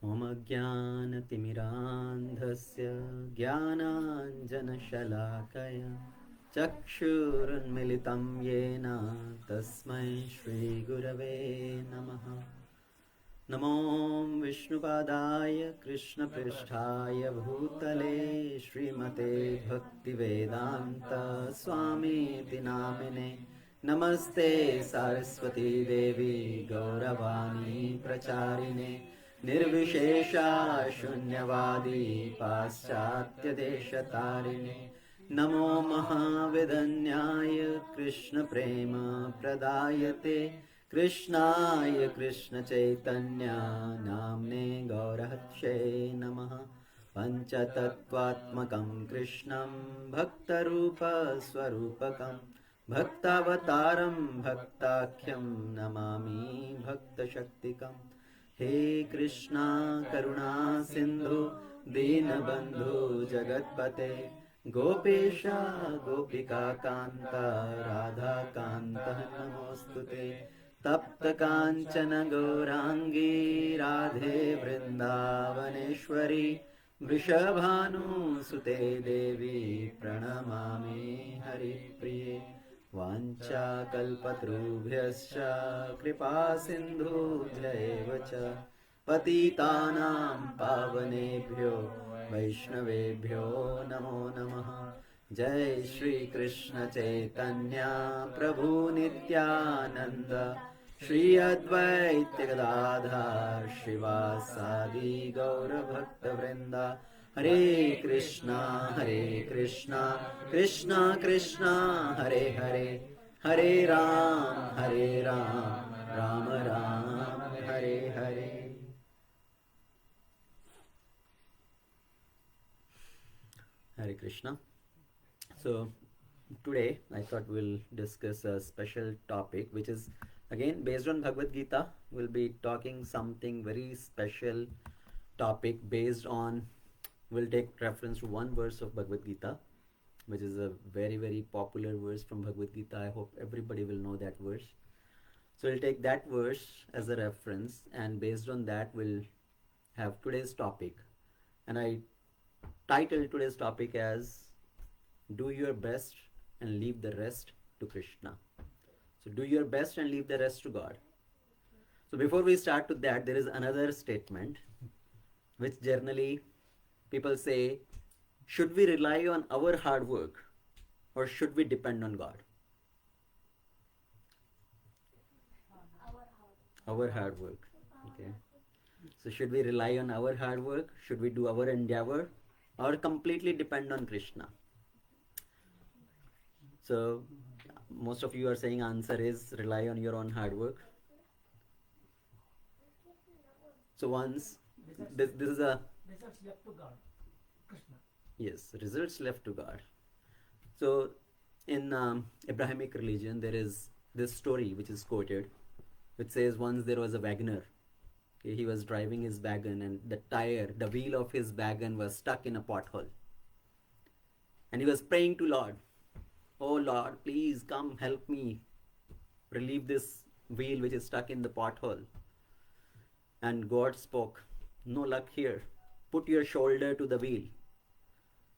Om Jnanatimirandhasya Jnananjanashalakaya Chakshurunmilitam Yena Tasmai Shri Gurave Namaha. Namo Vishnupadaya Krishna Pristhaya Bhutale Srimate Bhaktivedanta Swami Tinamine Namaste Saraswati Devi Gauravani Pracharine Nirvishesha Shunyavadi Paschatya Deshatarine Namo Mahavedanyaya Krishna Prema Pradayate Krishnaya Krishna Chaitanya Namne Gaurahatshe Namaha Panchatattvatmakam Krishnam Bhaktarupa Swarupakam Bhaktavataram Bhaktakyam Namami Bhaktashaktikam He Krishna Karuna Sindhu Dinabandhu Jagatpate Gopesha Gopika Kanta Radha Kanta Namostute Tapta Kanchana Gaurangi Radhe Vrindavaneshwari Vrishabhanu Sute Devi Pranamami Hari Priye Vancha Kalpatrubhyascha Kripa Sindhu Jaivacha Patitanam Pavanebhyo Vaishnavebhyo Namo Namaha Jai Shri Krishna Chaitanya Prabhu Nityananda Shri Advaita Gadadhar Shivasadi Gaura Bhakta Vrinda Hare Krishna Krishna Krishna Hare Hare Hare Ram Rama Ram Hare Hare. Hare Krishna. So today I thought we'll discuss a special topic which is again based on Bhagavad-Gita. We'll be talking something very special topic based on, we'll take reference to one verse of Bhagavad-Gita, which is a very, very popular verse from Bhagavad-Gita. I hope everybody will know that verse. So we'll take that verse as a reference, and based on that we'll have today's topic. And I titled today's topic as Do Your Best and Leave the Rest to Krishna. So do your best and leave the rest to God. So before we start with that, there is another statement which generally people say, should we rely on our hard work or should we depend on God? Our hard work. Okay. So should we rely on our hard work? Should we do our endeavor or completely depend on Krishna? So most of you are saying answer is rely on your own hard work. So once this is a results left to God, Krishna. Yes, results left to God. So in Abrahamic religion there is this story which is quoted, which says once there was a wagoner. Okay, he was driving his wagon and the wheel of his wagon was stuck in a pothole. And he was praying to Lord, "Oh Lord, please come help me relieve this wheel which is stuck in the pothole." And God spoke, "No luck here. Put your shoulder to the wheel."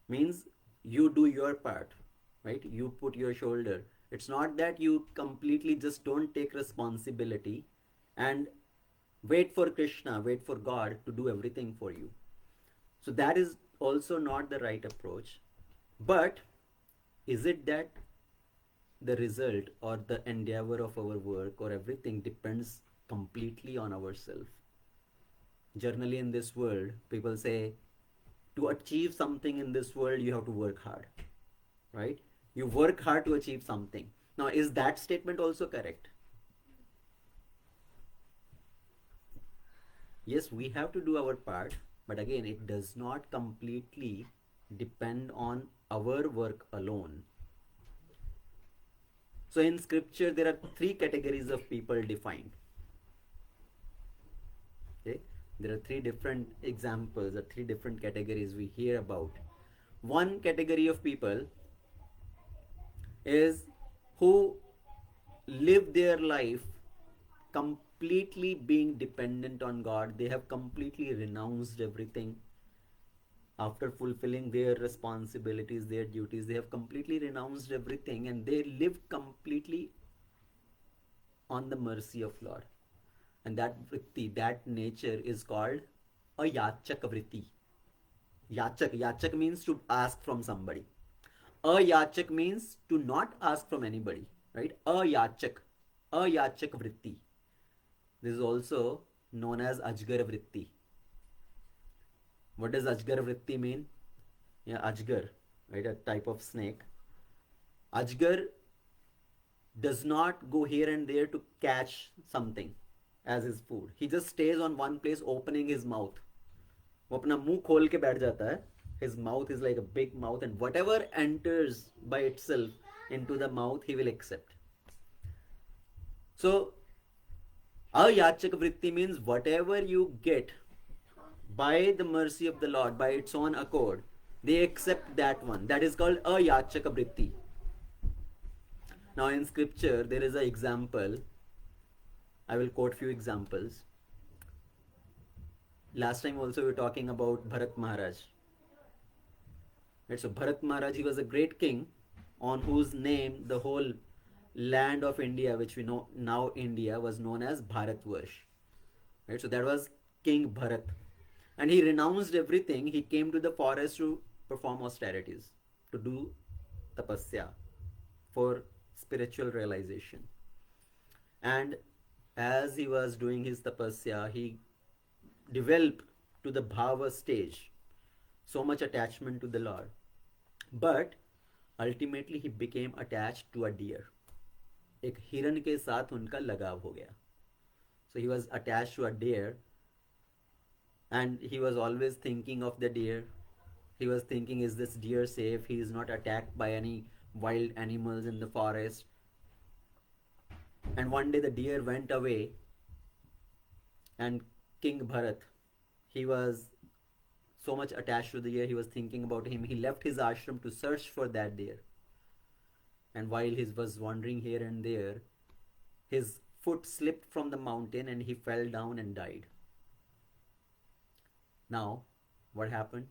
Means you do your part, right? You put your shoulder. It's not that you completely just don't take responsibility and wait for Krishna, wait for God to do everything for you. So that is also not the right approach. But is it that the result or the endeavor of our work or everything depends completely on ourselves? Generally in this world, people say to achieve something in this world, you have to work hard, right? You work hard to achieve something. Now, is that statement also correct? Yes, we have to do our part, but again, it does not completely depend on our work alone. So in scripture, there are three categories of people defined. Okay? There are three different examples or three different categories we hear about. One category of people is who live their life completely completely being dependent on God. They have completely renounced everything. After fulfilling their responsibilities, their duties, they have completely renounced everything and they live completely on the mercy of Lord. And that vritti, that nature is called a yachak vritti. Yachak means to ask from somebody. A yachak means to not ask from anybody, right? A yachak vritti. This is also known as ajgar vritti. What does ajgar vritti mean? Yeah, ajgar, right? A type of snake. Ajgar does not go here and there to catch something as his food. He just stays on one place opening his mouth. वो अपना मुंह खोल के बैठ जाता है. His mouth is like a big mouth and whatever enters by itself into the mouth he will accept. So ayachak vritti means whatever you get by the mercy of the Lord, by its own accord, they accept that one. That is called ayachak vritti. Now in scripture there is an example. I will quote few examples. Last time also we were talking about Bharat Maharaj. Right, so Bharat Maharaj, he was a great king on whose name the whole land of India, which we know now India, was known as Bharatvarsh. Right, so that was King Bharat. And he renounced everything. He came to the forest to perform austerities, to do tapasya for spiritual realization. And as he was doing his tapasya, he developed to the bhava stage, so much attachment to the Lord. But ultimately he became attached to a deer. एक हिरन के साथ उनका लगाव हो गया. So he was attached to a deer and he was always thinking of the deer. He was thinking, is this deer safe? He is not attacked by any wild animals in the forest. And one day the deer went away and King Bharat, he was so much attached to the deer, he was thinking about him. He left his ashram to search for that deer. And while he was wandering here and there, his foot slipped from the mountain and he fell down and died. Now, what happened?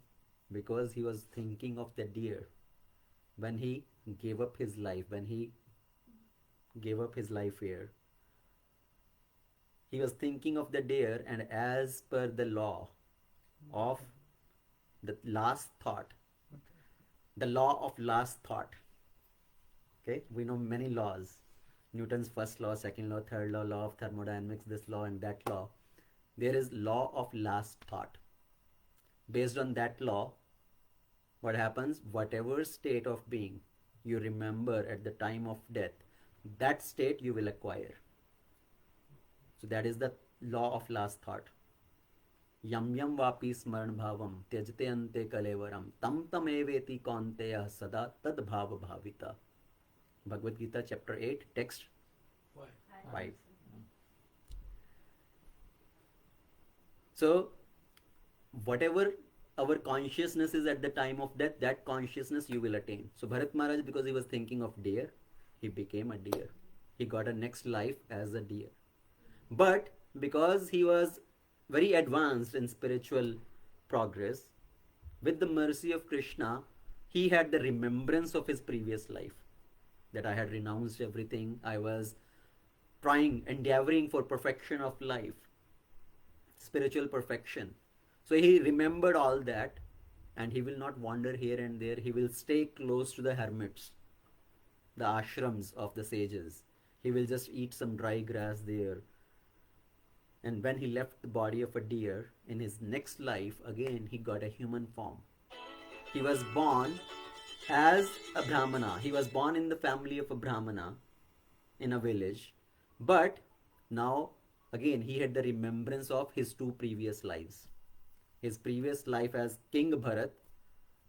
Because he was thinking of the deer, when he gave up his life, here, he was thinking of the deer, and as per the law of the last thought, the law of last thought, okay, we know many laws, Newton's first law, second law, third law, law of thermodynamics, this law and that law. There is law of last thought. Based on that law, what happens? Whatever state of being you remember at the time of death, that state you will acquire. So that is the law of last thought. Yam yam vapi smaran bhavam tyajte ante kalevaram tam tam eveti kaunteya sada tad bhava bhavita. Bhagavad-Gita chapter 8, text 5. So whatever our consciousness is at the time of death, that consciousness you will attain. So Bharat Maharaj, because he was thinking of deer, he became a deer. He got a next life as a deer. But because he was very advanced in spiritual progress, with the mercy of Krishna, he had the remembrance of his previous life, that I had renounced everything. I was endeavoring for perfection of life, spiritual perfection. So he remembered all that, and he will not wander here and there. He will stay close to the hermits, the ashrams of the sages. He will just eat some dry grass there. And when he left the body of a deer, in his next life, again he got a human form. He was born as a Brahmana. He was born in the family of a Brahmana in a village. But now, again, he had the remembrance of his two previous lives. His previous life as King Bharat,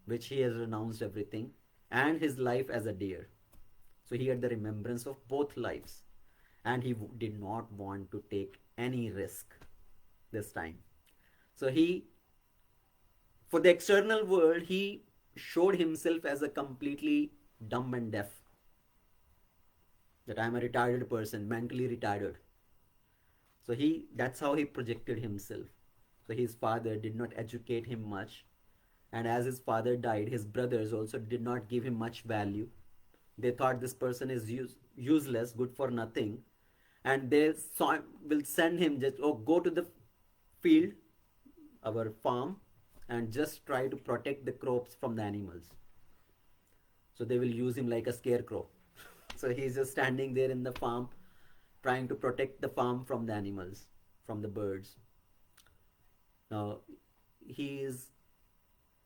which he has renounced everything, and his life as a deer. So he had the remembrance of both lives. And he did not want to take any risk this time. So for the external world, he showed himself as a completely dumb and deaf. That I am a retarded person, mentally retarded. So that's how he projected himself. So his father did not educate him much, and as his father died, his brothers also did not give him much value. They thought this person is useless, good for nothing, and they will send him just, oh, go to the field, our farm, and just try to protect the crops from the animals. So they will use him like a scarecrow. So he's just standing there in the farm, trying to protect the farm from the animals, from the birds. Now, he is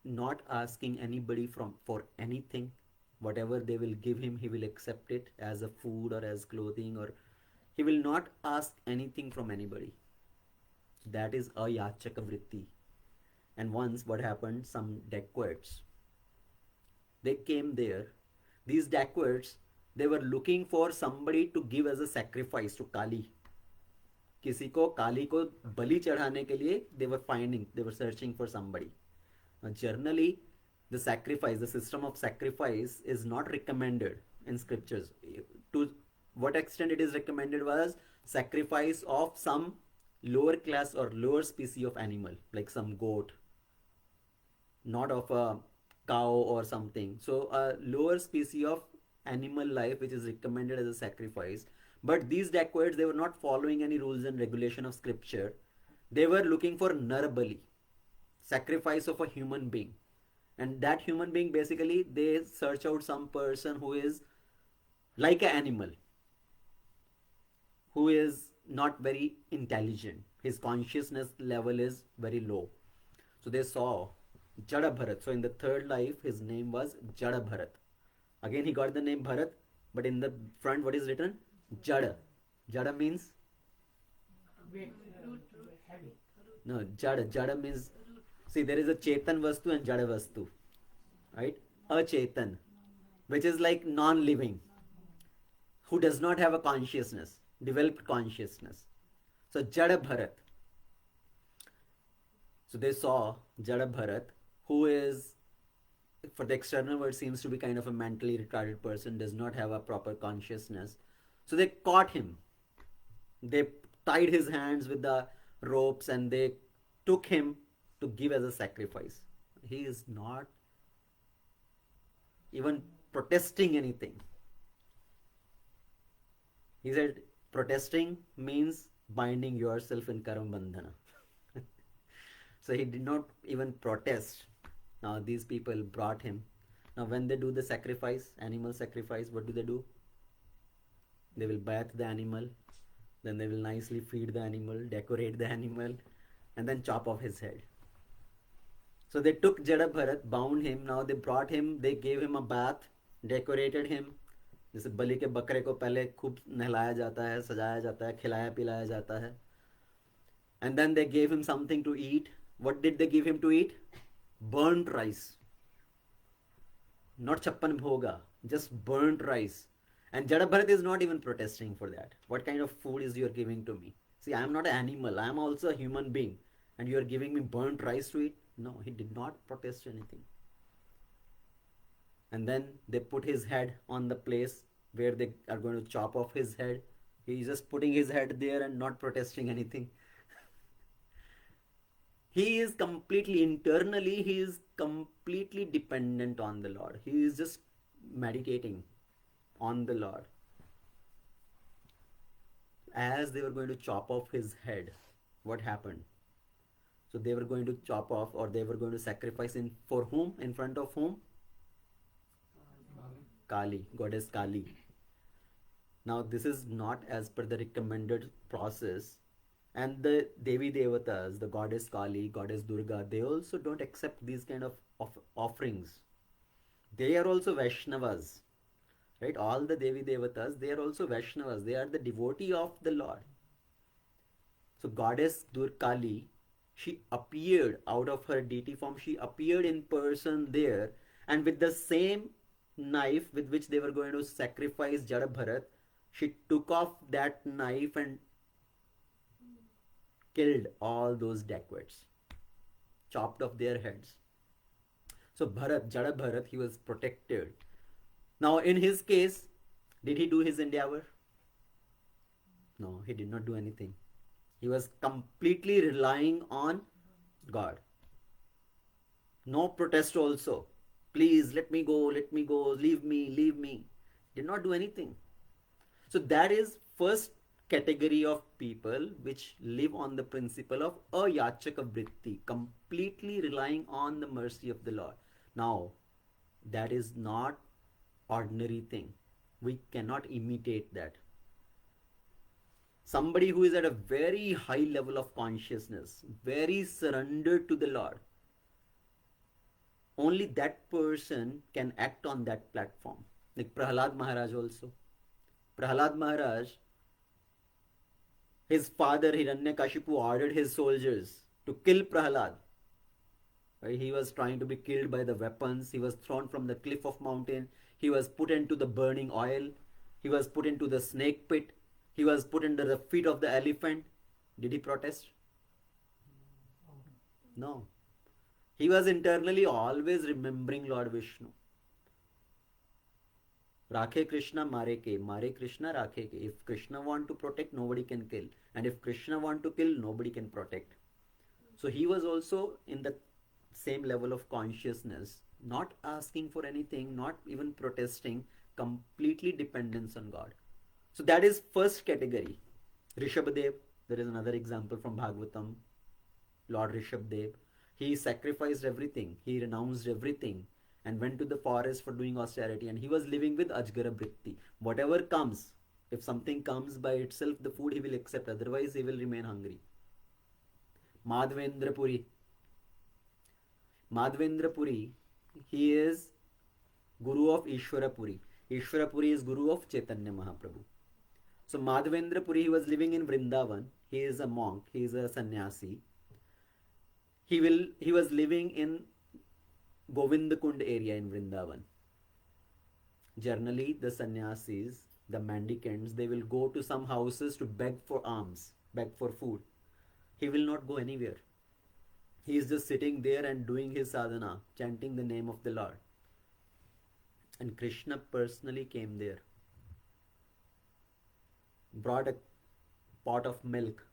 not asking anybody for anything. Whatever they will give him, he will accept it as a food or as clothing, or he will not ask anything from anybody. That is a yachaka vritti. And once what happened, some dacoits, they came there. These dacoits, they were looking for somebody to give as a sacrifice to Kali. किसी को काली को बलि चढ़ाने के लिए they were searching for somebody. Now, generally, the system of sacrifice is not recommended in scriptures. To what extent it is recommended was sacrifice of some lower class or lower species of animal, like some goat, not of a cow or something. So a lower species of animal life which is recommended as a sacrifice. But these dacoits, they were not following any rules and regulation of scripture. They were looking for Narabali, sacrifice of a human being. And that human being, basically, they search out some person who is like an animal, who is not very intelligent. His consciousness level is very low. So they saw Jada Bharat. So in the third life, his name was Jada Bharat. Again, he got the name Bharat, but in the front, what is written? Jada. Jada means? Heavy. No, Jada. Jada means, see, there is a Chetan Vastu and Jada Vastu. Right? A Chetan, which is like non-living, who does not have a consciousness, developed consciousness. So Jada Bharat. So they saw Jada Bharat, who is, for the external world, seems to be kind of a mentally retarded person, does not have a proper consciousness. So they caught him. They tied his hands with the ropes and they took him to give as a sacrifice. He is not even protesting anything. He said protesting means binding yourself in karam bandhana. So he did not even protest. Now these people brought him. Now when they do the sacrifice, animal sacrifice, what do? They will bath the animal, then they will nicely feed the animal, decorate the animal, and then chop off his head. So they took Jada Bharat, bound him. Now they brought him, they gave him a bath, decorated him. जैसे बलि के बकरे को पहले खूब नहलाया जाता है, सजाया जाता है, खिलाया पिलाया जाता है. And then they gave him something to eat. What did they give him to eat? Burnt rice. Not chappan bhoga, just burnt rice. And Jada Bharat is not even protesting for that. What kind of food is you are giving to me? See, I am not an animal. I am also a human being. And you are giving me burnt rice to eat? No, he did not protest anything. And then they put his head on the place where they are going to chop off his head. He is just putting his head there and not protesting anything. He is completely, internally, he is completely dependent on the Lord. He is just meditating on the Lord. As they were going to chop off his head, what happened? So they were going to chop off, or they were going to sacrifice for whom? In front of whom? Kali, goddess Kali. Now this is not as per the recommended process. And the Devi Devatas, the goddess Kali, goddess Durga, they also don't accept these kind of offerings. They are also Vaishnavas. Right? All the Devi Devatas, they are also Vaishnavas. They are the devotee of the Lord. So goddess Durga Kali, she appeared out of her deity form. She appeared in person there. And with the same knife with which they were going to sacrifice Jada Bharat, she took off that knife and killed all those dacoits, chopped off their heads. So Bharat, Jada Bharat, he was protected. Now in his case, did he do his endeavor? No, he did not do anything. He was completely relying on God. No protest also. Please let me go, leave me, leave me. Did not do anything. So that is first category of people which live on the principle of ayachaka vritti, completely relying on the mercy of the Lord. Now, that is not ordinary thing. We cannot imitate that. Somebody who is at a very high level of consciousness, very surrendered to the Lord, only that person can act on that platform. Like Prahlad Maharaj also. Prahlad Maharaj, his father Hiranyakashipu ordered his soldiers to kill Prahlad. Right? He was trying to be killed by the weapons. He was thrown from the cliff of mountain. He was put into the burning oil. He was put into the snake pit. He was put under the feet of the elephant. Did he protest? No. He was internally always remembering Lord Vishnu. Rakhe Krishna, mare ke. Mare Krishna, rakhe ke. If Krishna want to protect, nobody can kill. And if Krishna want to kill, nobody can protect. So he was also in the same level of consciousness, not asking for anything, not even protesting, completely dependence on God. So that is first category. Rishabhadev, there is another example from Bhagavatam. Lord Rishabhadev, he sacrificed everything, he renounced everything and went to the forest for doing austerity, and he was living with Ajgara Vritti. Whatever comes, if something comes by itself, the food he will accept, otherwise he will remain hungry. Madhavendra Puri. Madhavendra Puri, he is Guru of Ishwara Puri. Ishwara Puri is Guru of Chaitanya Mahaprabhu. So Madhavendra Puri, he was living in Vrindavan. He is a monk, he is a sannyasi. He was living in Govindakund area in Vrindavan. Generally, the sannyasis, the mendicants, they will go to some houses to beg for alms, beg for food. He will not go anywhere. He is just sitting there and doing his sadhana, chanting the name of the Lord. And Krishna personally came there, brought a pot of milk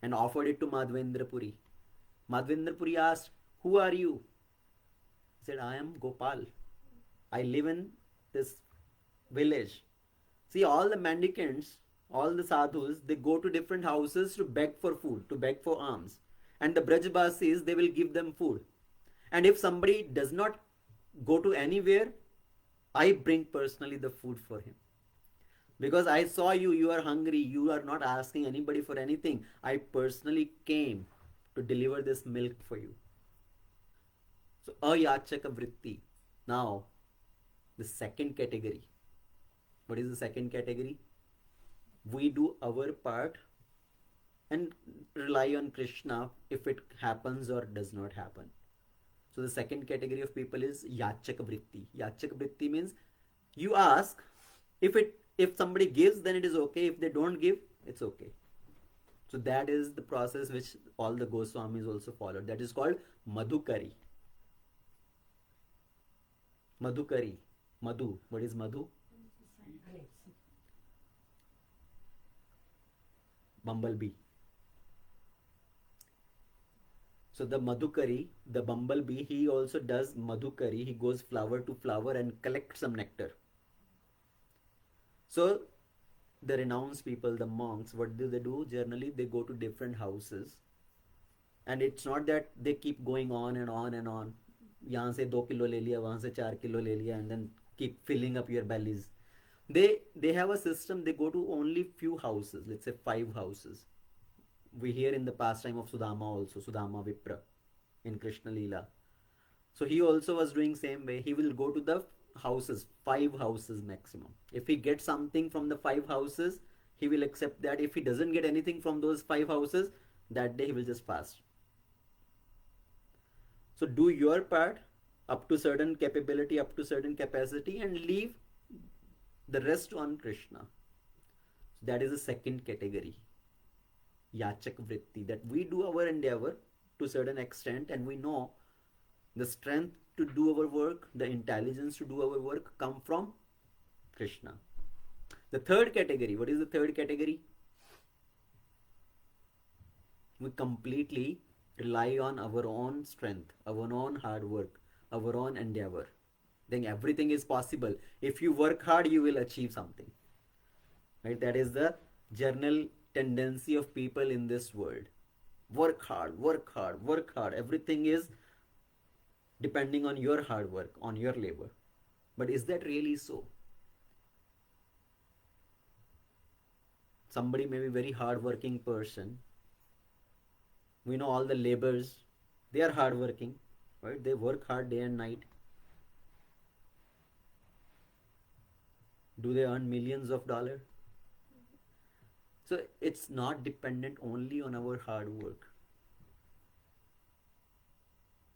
and offered it to Madhavendra Puri. Madhavendra Puri asked, "Who are you?" He said, "I am Gopal. I live in this village." See, all the mendicants, all the sadhus, they go to different houses to beg for food, to beg for alms. And the Brajbasis, they will give them food. And if somebody does not go to anywhere, I bring personally the food for him. Because I saw you, you are hungry, you are not asking anybody for anything. I personally came to deliver this milk for you. So, ayachaka vritti. Now, the second category. What is the second category? We do our part and rely on Krishna if it happens or does not happen. So the second category of people is yachaka vritti. Yachaka vritti means you ask, if somebody gives, then it is okay. If they don't give, it's okay. So that is the process which all the Goswamis also followed. That is called madhukari. Madhukari. Madhu. What is madhu? Bumblebee. So the madhukari, the bumblebee, he also does madhukari. He goes flower to flower and collects some nectar. So the renounced people, the monks, what do? Generally, they go to different houses. And it's not that they keep going on and on and on. यहाँ से 2 kilo ले लिया, वहाँ से 4 kilo ले लिया, and then keep filling up your bellies. They have a system. They go to only few houses, let's say 5 houses. We hear in the pastime of Sudama also, Sudama Vipra in Krishna Leela. So he also was doing same way. He will go to the houses, 5 houses maximum. If he gets something from the 5 houses, he will accept that. If he doesn't get anything from those 5 houses, that day he will just fast. So do your part up to certain capability, up to certain capacity, and leave the rest on Krishna. So that is the second category. Yachak vritti, that we do our endeavor to certain extent, and we know the strength to do our work, the intelligence to do our work come from Krishna. The third category, what is the third category? We completely rely on our own strength, our own hard work, our own endeavor. Then everything is possible. If you work hard, you will achieve something. Right? That is the general tendency of people in this world. Work hard, work hard, work hard. Everything is depending on your hard work, on your labor. But is that really so? Somebody may be very hard-working person. We know all the laborers, they are hard-working, right? They work hard day and night. Do they earn millions of dollars? So it's not dependent only on our hard work.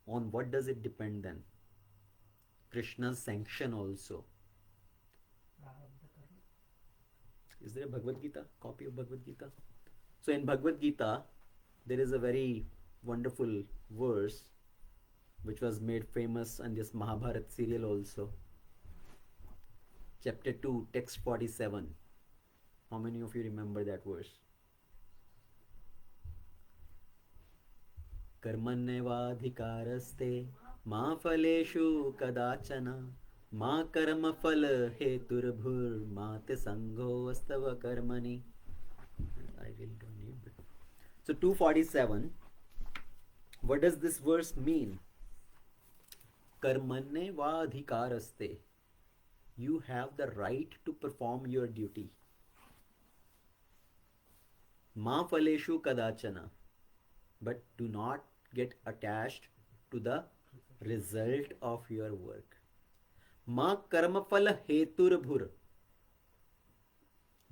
On what does it depend then? Krishna's sanction also. Is there a Bhagavad-Gita? Copy of Bhagavad-Gita? So in Bhagavad-Gita, there is a very wonderful verse which was made famous in this Mahabharat serial also. Chapter 2, text 47. How many of you remember that verse? Karmanyevadhikaraste ma phaleshu kadachana ma karma phala heturbhur mate sangho astava karmani. I really don't need it. So 247. What does this verse mean? Karmanyevadhikaraste. You have the right to perform your duty. Ma phaleshu kadachana. But do not get attached to the result of your work. Ma karma phala heturbhur.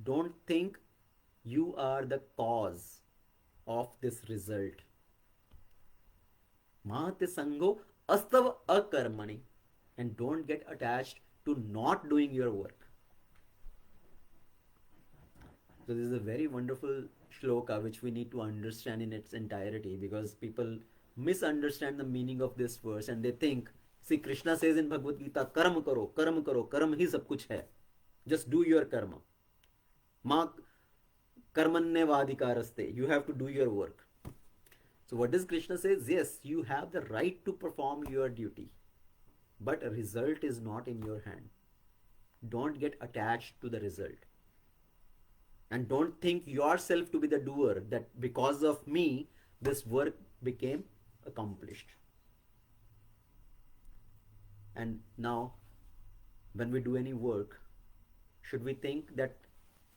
Don't think you are the cause of this result. Mate sangho astava akarmani. And don't get attached to not doing your work. So this is a very wonderful shloka which we need to understand in its entirety, because people misunderstand the meaning of this verse and they think, see, Krishna says in Bhagavad Gita, karma karo, karma karo, karma hi sab kuch hai. Just do your karma. Ma karmanyevadhikaraste. You have to do your work. So what does Krishna say? Yes, you have the right to perform your duty, but a result is not in your hand. Don't get attached to the result. And don't think yourself to be the doer, that because of me, this work became accomplished. And now, when we do any work, should we think that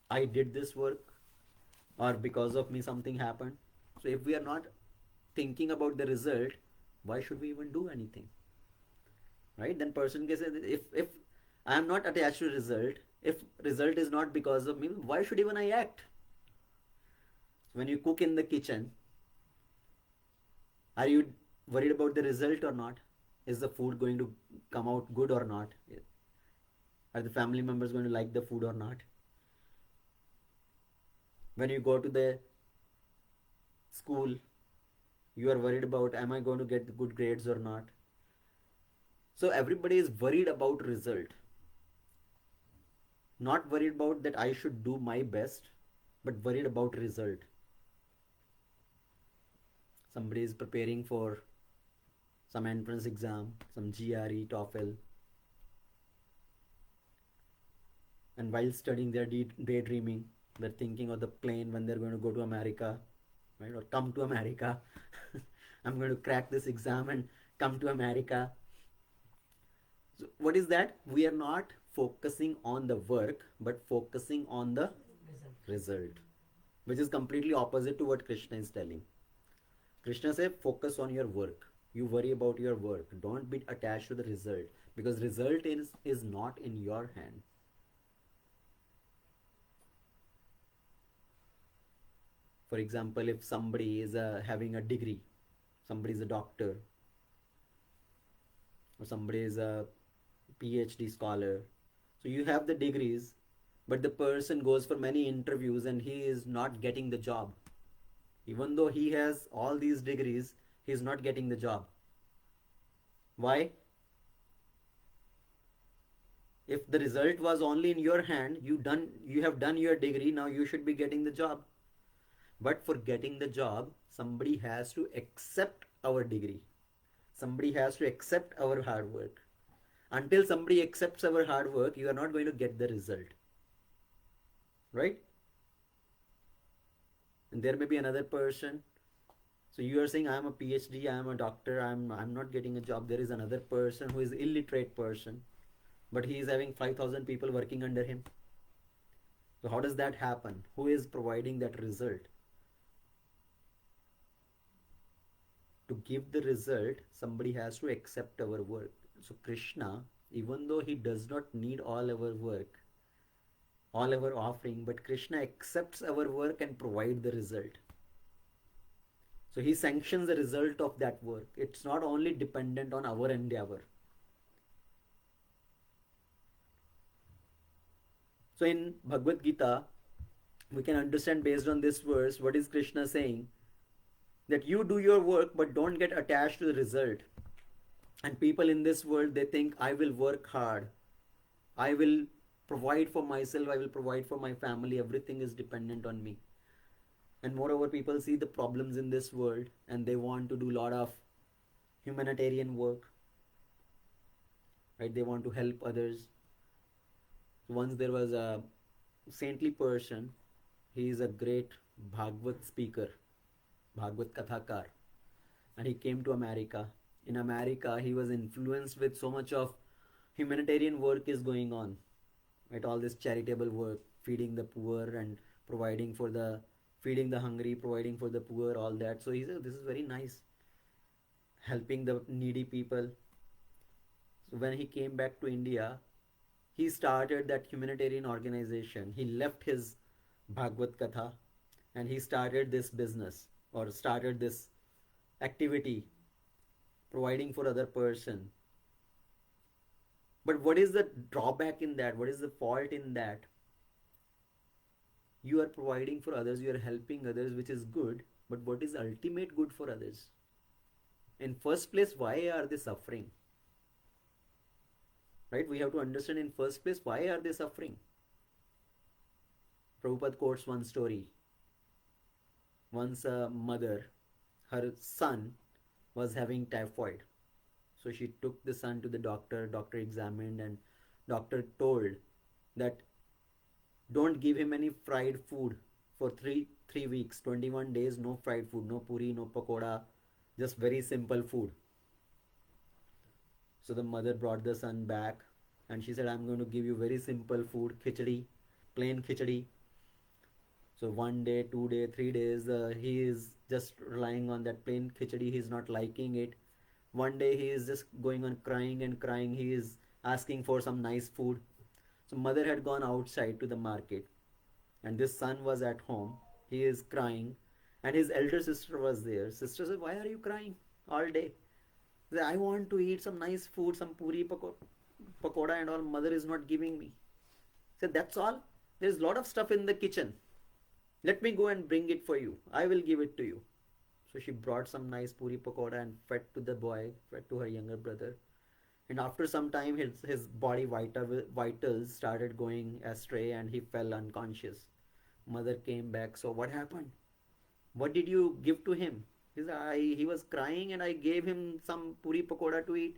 I did this work or because of me something happened? So if we are not thinking about the result, why should we even do anything? Right? Then person can say, if I am not attached to result, if result is not because of me, why should even I act? When you cook in the kitchen, are you worried about the result or not? Is the food going to come out good or not? Are the family members going to like the food or not? When you go to the school, you are worried about, am I going to get good grades or not? So everybody is worried about result. Not worried about that I should do my best, but worried about result. Somebody is preparing for some entrance exam, some GRE, TOEFL. And while studying, they're daydreaming. They're thinking of the plane when they're going to go to America, right? Or come to America. I'm going to crack this exam and come to America. So what is that? We are not focusing on the work, but focusing on the result, which is completely opposite to what Krishna is telling. Krishna says, focus on your work. You worry about your work. Don't be attached to the result, because result is not in your hand. For example, if somebody is having a degree, somebody is a doctor, or somebody is a PhD scholar. So you have the degrees, but the person goes for many interviews and he is not getting the job. Even though he has all these degrees, he is not getting the job. Why? If the result was only in your hand, you have done your degree, now you should be getting the job. But for getting the job, somebody has to accept our degree. Somebody has to accept our hard work. Until somebody accepts our hard work, you are not going to get the result. Right? And there may be another person. So you are saying, I am a PhD, I am a doctor, I'm not getting a job. There is another person who is illiterate person, but he is having 5,000 people working under him. So how does that happen? Who is providing that result? To give the result, somebody has to accept our work. So Krishna, even though he does not need all our work, all our offering, but Krishna accepts our work and provide the result. So he sanctions the result of that work. It's not only dependent on our endeavor. So in Bhagavad-Gita, we can understand based on this verse, what is Krishna saying? That you do your work, but don't get attached to the result. And people in this world, they think, I will work hard. I will provide for myself. I will provide for my family. Everything is dependent on me. And moreover, people see the problems in this world and they want to do a lot of humanitarian work. Right? They want to help others. Once there was a saintly person. He is a great Bhagavad speaker, Bhagavad Kathakar. And he came to America. In America, he was influenced with so much of humanitarian work is going on. Right? All this charitable work, feeding the poor and providing for the feeding the hungry, providing for the poor, all that. So he said, this is very nice. Helping the needy people. So when he came back to India, he started that humanitarian organization. He left his Bhagavad Katha and he started this business or started this activity, providing for other person. But what is the drawback in that? What is the fault in that? You are providing for others, you are helping others, which is good, but what is ultimate good for others? In first place, why are they suffering? Right? We have to understand in first place, why are they suffering? Prabhupada quotes one story. Once a mother, her son was having typhoid. So she took the son to the doctor, doctor examined and doctor told that don't give him any fried food for three weeks, 21 days, no fried food, no puri, no pakoda, just very simple food. So the mother brought the son back and she said, I'm going to give you very simple food, khichdi, plain khichdi. So 1 day, 2 days, 3 days, he is just relying on that plain khichdi, he is not liking it. One day he is just going on crying and crying, he is asking for some nice food. So mother had gone outside to the market and this son was at home. He is crying and his elder sister was there. Sister said, why are you crying all day? He said, I want to eat some nice food, some puri, pakoda and all. Mother is not giving me. He said, that's all? There is a lot of stuff in the kitchen. Let me go and bring it for you. I will give it to you. So she brought some nice puri pakoda and fed to the boy, fed to her younger brother. And after some time, his body vitals started going astray and he fell unconscious. Mother came back. So what happened? What did you give to him? He said, he was crying and I gave him some puri pakoda to eat.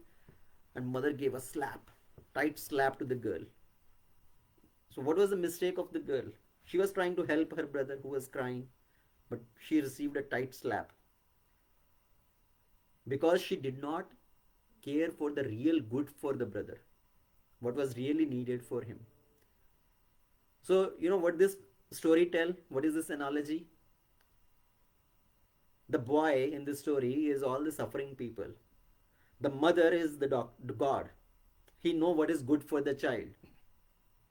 And mother gave a slap, tight slap to the girl. So what was the mistake of the girl? She was trying to help her brother who was crying, but she received a tight slap. Because she did not care for the real good for the brother, what was really needed for him. So, you know what this story tell? What is this analogy? The boy in this story is all the suffering people. The mother is the God. He know what is good for the child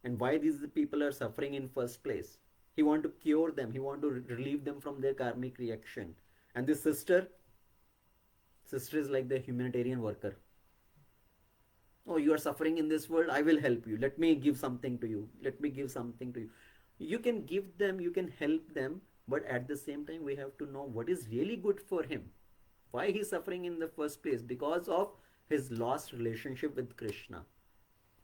and why these people are suffering in first place. He want to cure them. He want to relieve them from their karmic reaction. And this sister is like the humanitarian worker. Oh, you are suffering in this world. I will help you. Let me give something to you. Let me give something to you. You can give them, you can help them, but at the same time, we have to know what is really good for him. Why he is suffering in the first place? Because of his lost relationship with Krishna.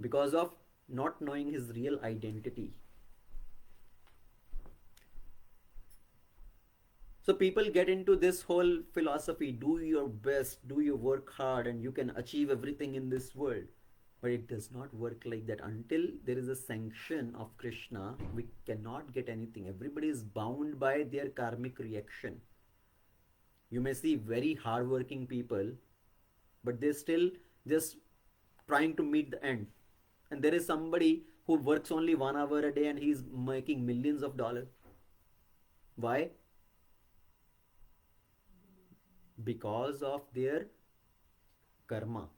Because of not knowing his real identity. So people get into this whole philosophy, do your best, do your work hard, and you can achieve everything in this world. But it does not work like that. Until there is a sanction of Krishna, we cannot get anything. Everybody is bound by their karmic reaction. You may see very hardworking people, but they're still just trying to meet the end. And there is somebody who works only 1 hour a day and he's making millions of dollars. Why? Because of their karma.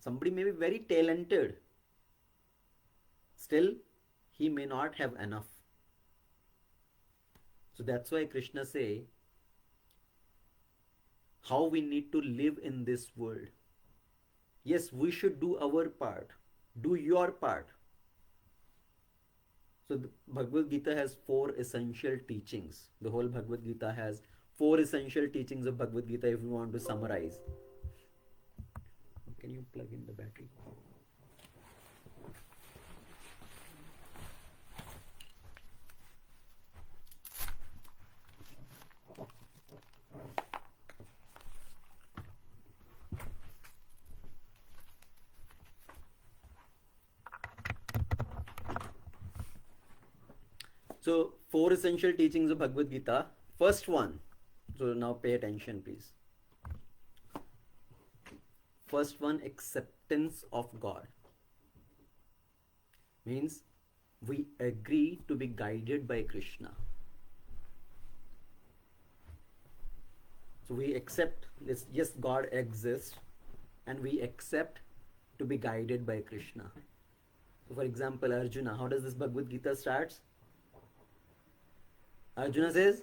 Somebody may be very talented, still he may not have enough. So that's why Krishna say how we need to live in this world. Yes, we should do our part. Do your part. So the Bhagavad-Gita has 4 essential teachings. The whole Bhagavad-Gita has 4 essential teachings of Bhagavad-Gita if you want to summarize. Can you plug in the battery? So, 4 essential teachings of Bhagavad Gita. First one, so now pay attention please. First one, acceptance of God. Means we agree to be guided by Krishna. So we accept, yes, God exists, and we accept to be guided by Krishna. So for example, Arjuna, how does this Bhagavad Gita starts? Arjuna says,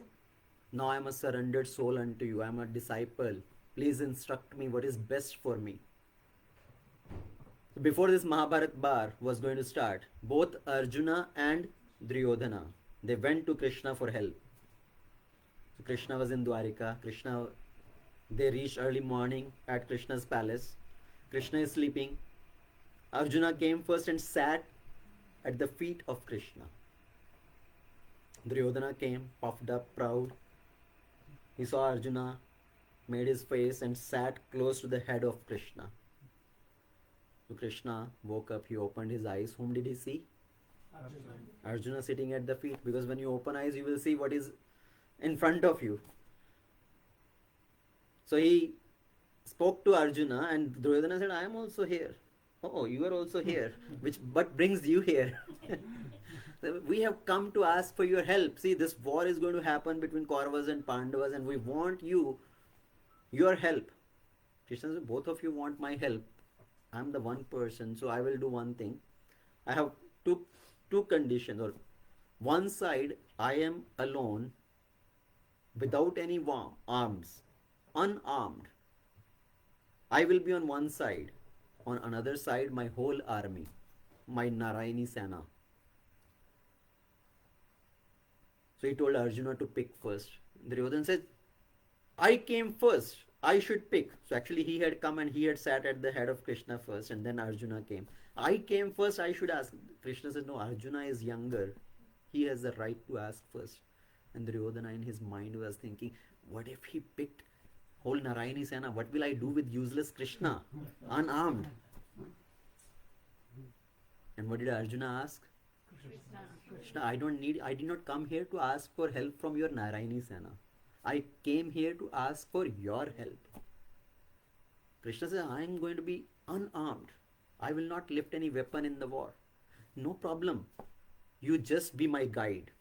now I am a surrendered soul unto you. I am a disciple. Please instruct me what is best for me. Before this Mahabharat bar was going to start, both Arjuna and Duryodhana, they went to Krishna for help. So Krishna was in Dwarika. They reached early morning at Krishna's palace. Krishna is sleeping. Arjuna came first and sat at the feet of Krishna. Duryodhana came, puffed up, proud. He saw Arjuna, made his face and sat close to the head of Krishna. So Krishna woke up, he opened his eyes. Whom did he see? Arjuna sitting at the feet. Because when you open eyes, you will see what is in front of you. So he spoke to Arjuna and Duryodhana said, I am also here. Oh, you are also here. What brings you here? We have come to ask for your help. See, this war is going to happen between Kauravas and Pandavas and we want your help. Krishna said, both of you want my help. I am the one person, so I will do one thing. I have two conditions. Or one side, I am alone, without any arms, unarmed. I will be on one side. On another side, my whole army, my Narayani Sena. So he told Arjuna to pick first. Duryodhana said, I came first. I should pick. So actually he had come and he had sat at the head of Krishna first and then Arjuna came. I came first, I should ask. Krishna said, no, Arjuna is younger. He has the right to ask first. And Duryodhana in his mind was thinking, what if he picked whole Narayani Sena? What will I do with useless Krishna? Unarmed. And what did Arjuna ask? Krishna, I did not come here to ask for help from your Narayani Sena. I came here to ask for your help. Krishna says, I am going to be unarmed. I will not lift any weapon in the war. No problem. You just be my guide.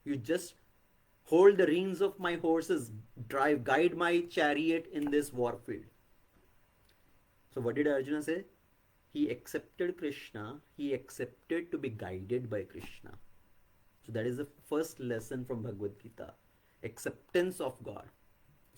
You just hold the reins of my horses, guide my chariot in this war field. So what did Arjuna say? He accepted Krishna. He accepted to be guided by Krishna. So that is the first lesson from Bhagavad Gita. Acceptance of God.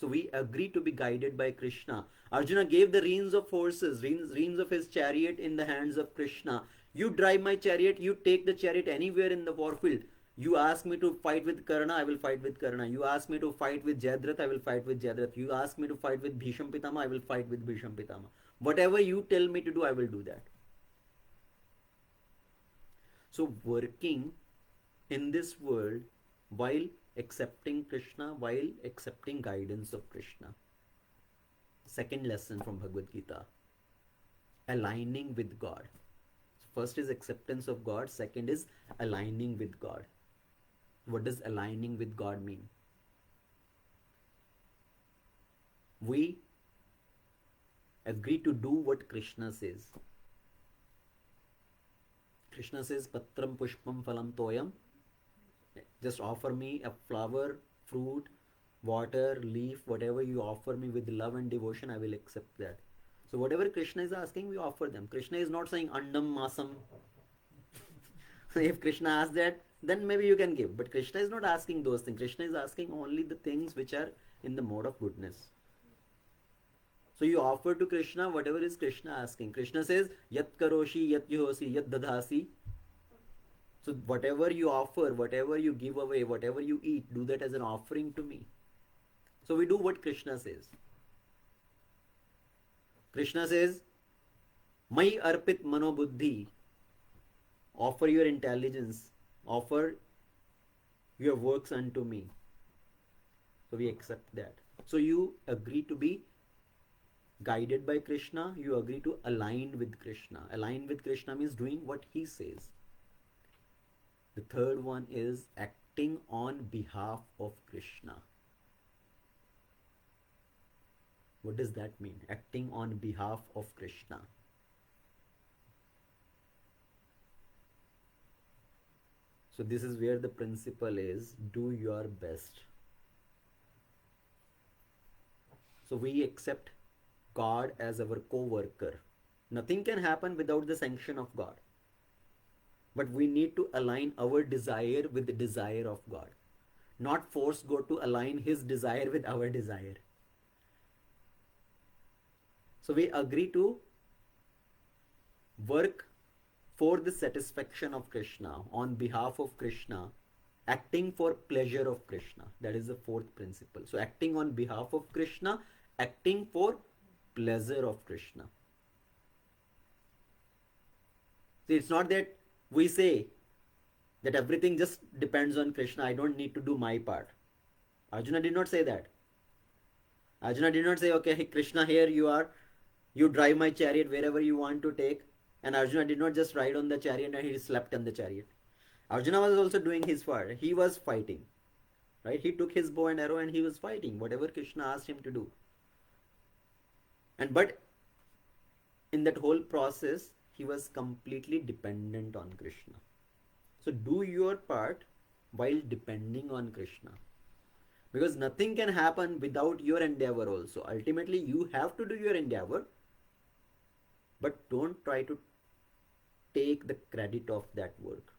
So we agree to be guided by Krishna. Arjuna gave the reins of horses, reins of his chariot in the hands of Krishna. You drive my chariot, you take the chariot anywhere in the war field. You ask me to fight with Karna, I will fight with Karna. You ask me to fight with Jayadratha, I will fight with Jayadratha. You ask me to fight with Bhisham Pitama, I will fight with Bhisham Pitama. Whatever you tell me to do, I will do that. So working in this world while accepting Krishna, while accepting guidance of Krishna. Second lesson from Bhagavad Gita, aligning with God. First is acceptance of God, second is aligning with God. What does aligning with God mean? We agree to do what Krishna says. Krishna says, Patram Pushpam Phalam Toyam. Just offer me a flower, fruit, water, leaf, whatever you offer me with love and devotion, I will accept that. So whatever Krishna is asking, we offer them. Krishna is not saying Andam Masam. If Krishna asks that, then maybe you can give. But Krishna is not asking those things. Krishna is asking only the things which are in the mode of goodness. So you offer to Krishna whatever is Krishna asking. Krishna says, Yat karoshi, yat yohosi, yat dadhasi. So whatever you offer, whatever you give away, whatever you eat, do that as an offering to me. So we do what Krishna says. Krishna says, Mai arpit mano buddhi. Offer your intelligence. Offer your works unto me. So we accept that. So you agree to be guided by Krishna. You agree to align with Krishna. Align with Krishna means doing what he says. The third one is acting on behalf of Krishna. What does that mean? Acting on behalf of Krishna. So this is where the principle is, do your best. So we accept God as our co-worker. Nothing can happen without the sanction of God. But we need to align our desire with the desire of God. Not force God to align his desire with our desire. So we agree to work for the satisfaction of Krishna, on behalf of Krishna, acting for pleasure of Krishna. That is the fourth principle. So acting on behalf of Krishna, acting for pleasure of Krishna. See, it's not that we say that everything just depends on Krishna, I don't need to do my part. Arjuna did not say that. Arjuna did not say, okay, Krishna, here you are, you drive my chariot wherever you want to take. And Arjuna did not just ride on the chariot and he slept on the chariot. Arjuna was also doing his part. He was fighting. Right? He took his bow and arrow and he was fighting whatever Krishna asked him to do. But in that whole process, he was completely dependent on Krishna. So do your part while depending on Krishna. Because nothing can happen without your endeavor also. Ultimately, you have to do your endeavor. But don't try to take the credit of that work.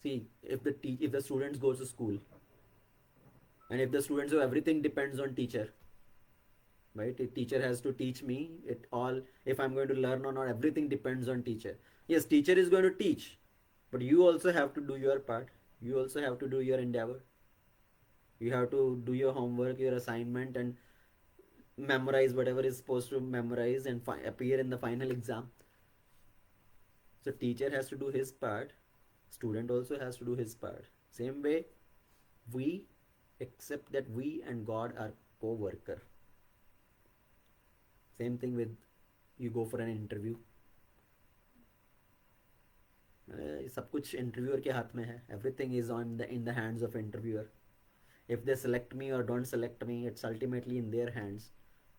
See, if the students go to school, and if the students, so everything depends on teacher, right? The teacher has to teach me it all. If I'm going to learn or not, everything depends on teacher. Yes, teacher is going to teach, but you also have to do your part. You also have to do your endeavor. You have to do your homework, your assignment, and memorize whatever is supposed to memorize and appear in the final exam. So teacher has to do his part, student also has to do his part. Same way, we accept that we and God are co-worker. Same thing with you go for an interview. सब कुछ interviewer के हाथ में है. Everything is in the hands of interviewer. If they select me or don't select me, it's ultimately in their hands.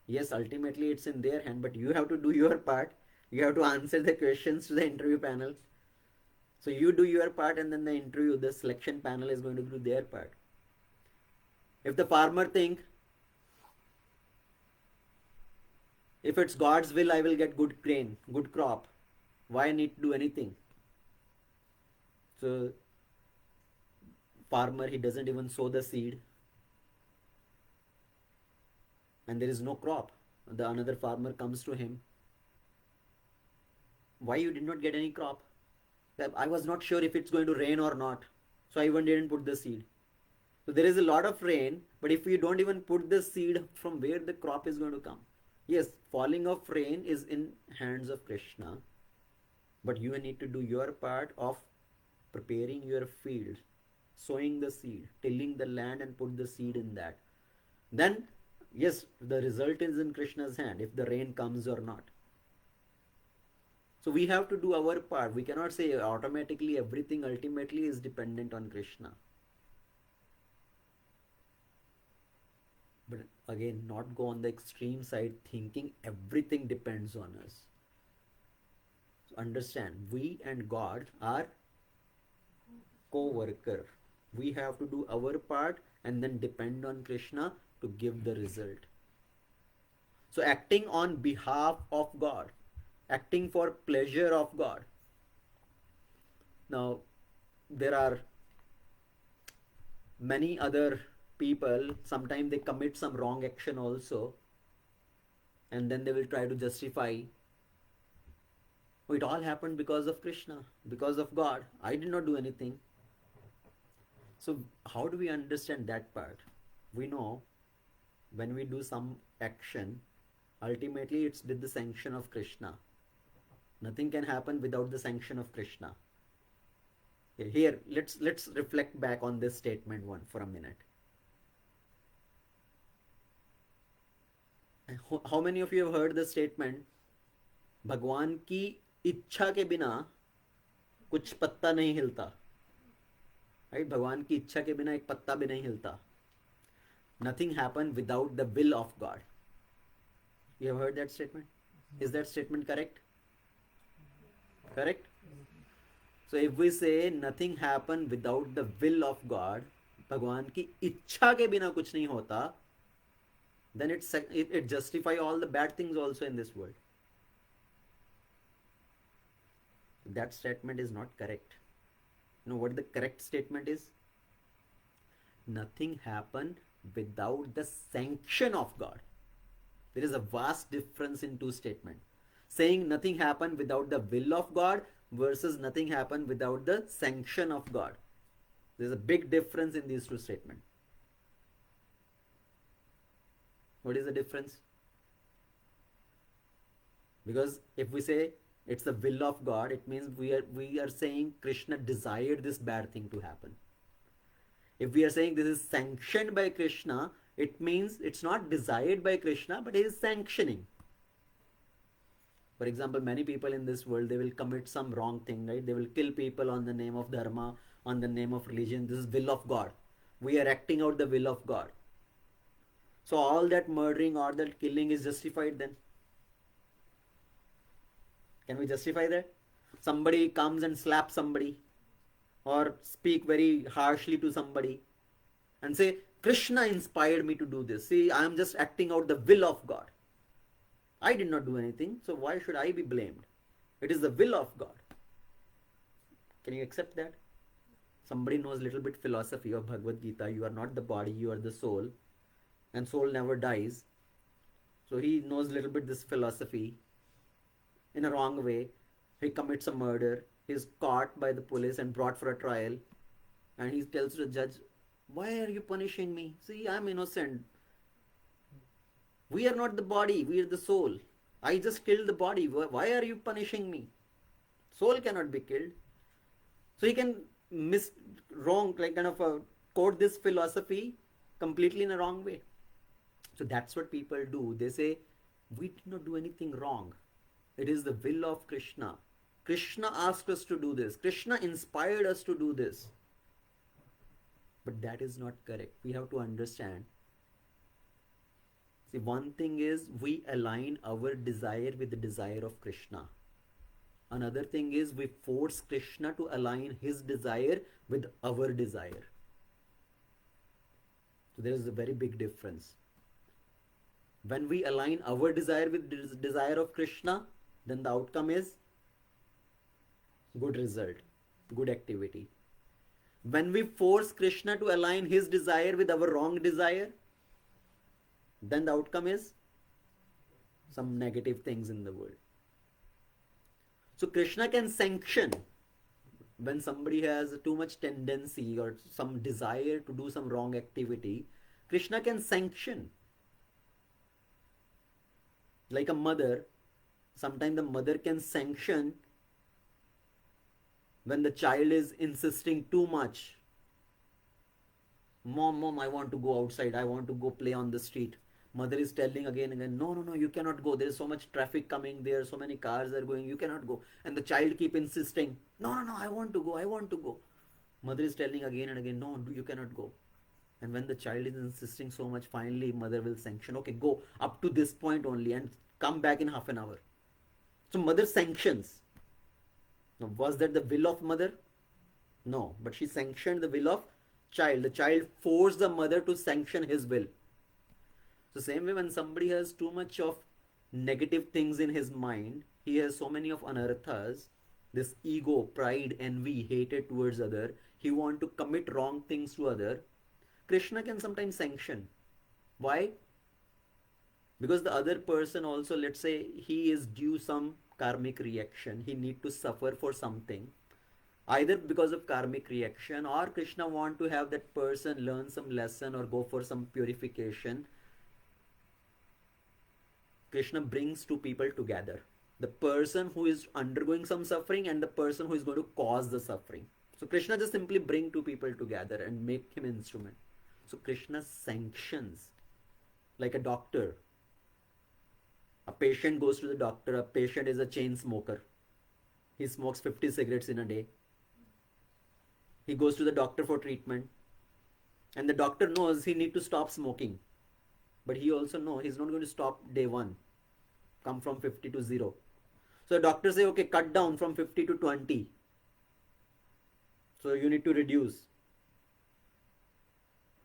Yes, ultimately it's in their hand, but you have to do your part. You have to answer the questions to the interview panel. So you do your part and then the selection panel is going to do their part. If the farmer think, if it's God's will, I will get good grain, good crop. Why I need to do anything? So farmer, he doesn't even sow the seed. And there is no crop. Another farmer comes to him. Why you did not get any crop? I was not sure if it's going to rain or not. So I even didn't put the seed. So there is a lot of rain, but if you don't even put the seed, from where the crop is going to come? Yes, falling of rain is in hands of Krishna. But you need to do your part of preparing your field, sowing the seed, tilling the land and put the seed in that, then yes, the result is in Krishna's hand if the rain comes or not. So we have to do our part. We cannot say automatically everything ultimately is dependent on Krishna. But again, not go on the extreme side thinking everything depends on us. So understand, we and God are co-worker. We have to do our part and then depend on Krishna to give the result. So acting on behalf of God, acting for pleasure of God. Now, there are many other people, sometimes they commit some wrong action also, and then they will try to justify, oh, it all happened because of Krishna, because of God. I did not do anything. So how do we understand that part? We know when we do some action, ultimately it's with the sanction of Krishna. Nothing can happen without the sanction of Krishna. Okay, here, let's reflect back on this statement one for a minute. How many of you have heard the statement, भगवान की इच्छा के बिना कुछ पत्ता नहीं हिलता? Right? भगवान की इच्छा के बिना एक पत्ता भी नहीं हिलता. Nothing happened without the will of God. You have heard that statement? Is that statement correct? Correct? So if we say nothing happened without the will of God, भगवान की इच्छा के बिना कुछ नहीं होता, then it justify all the bad things also in this world. That statement is not correct. You know what the correct statement is? Nothing happened without the sanction of God. There is a vast difference in two statements. Saying nothing happened without the will of God versus nothing happened without the sanction of God. There is a big difference in these two statements. What is the difference? Because if we say it's the will of God, it means we are saying Krishna desired this bad thing to happen. If we are saying this is sanctioned by Krishna, it means it's not desired by Krishna, but he is sanctioning. For example, many people in this world, they will commit some wrong thing, right? They will kill people on the name of dharma, on the name of religion. This is will of God. We are acting out the will of God. So all that murdering or that killing is justified then? Can we justify that? Somebody comes and slaps somebody or speak very harshly to somebody and say, Krishna inspired me to do this. See, I am just acting out the will of God. I did not do anything, so why should I be blamed? It is the will of God. Can you accept that? Somebody knows little bit philosophy of Bhagavad-Gita. You are not the body, you are the soul. And soul never dies. So he knows little bit this philosophy. In a wrong way, he commits a murder. He is caught by the police and brought for a trial. And he tells the judge, why are you punishing me? See, I am innocent. We are not the body, we are the soul. I just killed the body. Why are you punishing me? Soul cannot be killed. So he can quote this philosophy completely in a wrong way. So that's what people do. They say, we did not do anything wrong. It is the will of Krishna. Krishna asked us to do this. Krishna inspired us to do this. But that is not correct. We have to understand. See, one thing is we align our desire with the desire of Krishna. Another thing is we force Krishna to align his desire with our desire. So there is a very big difference. When we align our desire with the desire of Krishna, then the outcome is good result, good activity. When we force Krishna to align his desire with our wrong desire, then the outcome is some negative things in the world. So Krishna can sanction when somebody has too much tendency or some desire to do some wrong activity. Krishna can sanction. Like a mother, sometimes the mother can sanction When the child is insisting too much, mom, I want to go outside, I want to go play on the street. Mother is telling again and again, no, you cannot go. There is so much traffic coming there, so many cars are going, you cannot go. And the child keep insisting, no, I want to go, I want to go. Mother is telling again and again, no, you cannot go. And when the child is insisting so much, finally mother will sanction, okay, go up to this point only and come back in half an hour. So mother sanctions. Now, was that the will of mother? No, but she sanctioned the will of child. The child forced the mother to sanction his will. So same way, when somebody has too much of negative things in his mind, he has so many of anarthas, this ego, pride, envy, hatred towards other, he want to commit wrong things to other, Krishna can sometimes sanction. Why? Because the other person also, let's say he is due some karmic reaction, he need to suffer for something, either because of karmic reaction, or Krishna want to have that person learn some lesson or go for some purification. Krishna brings two people together, the person who is undergoing some suffering and the person who is going to cause the suffering. So Krishna just simply bring two people together and make him instrument. So Krishna sanctions, like a doctor. A patient goes to the doctor. A patient is a chain smoker. He smokes 50 cigarettes in a day. He goes to the doctor for treatment. And the doctor knows he need to stop smoking. But he also knows he's not going to stop day one. Come from 50 to 0. So the doctor say, okay, cut down from 50 to 20. So you need to reduce.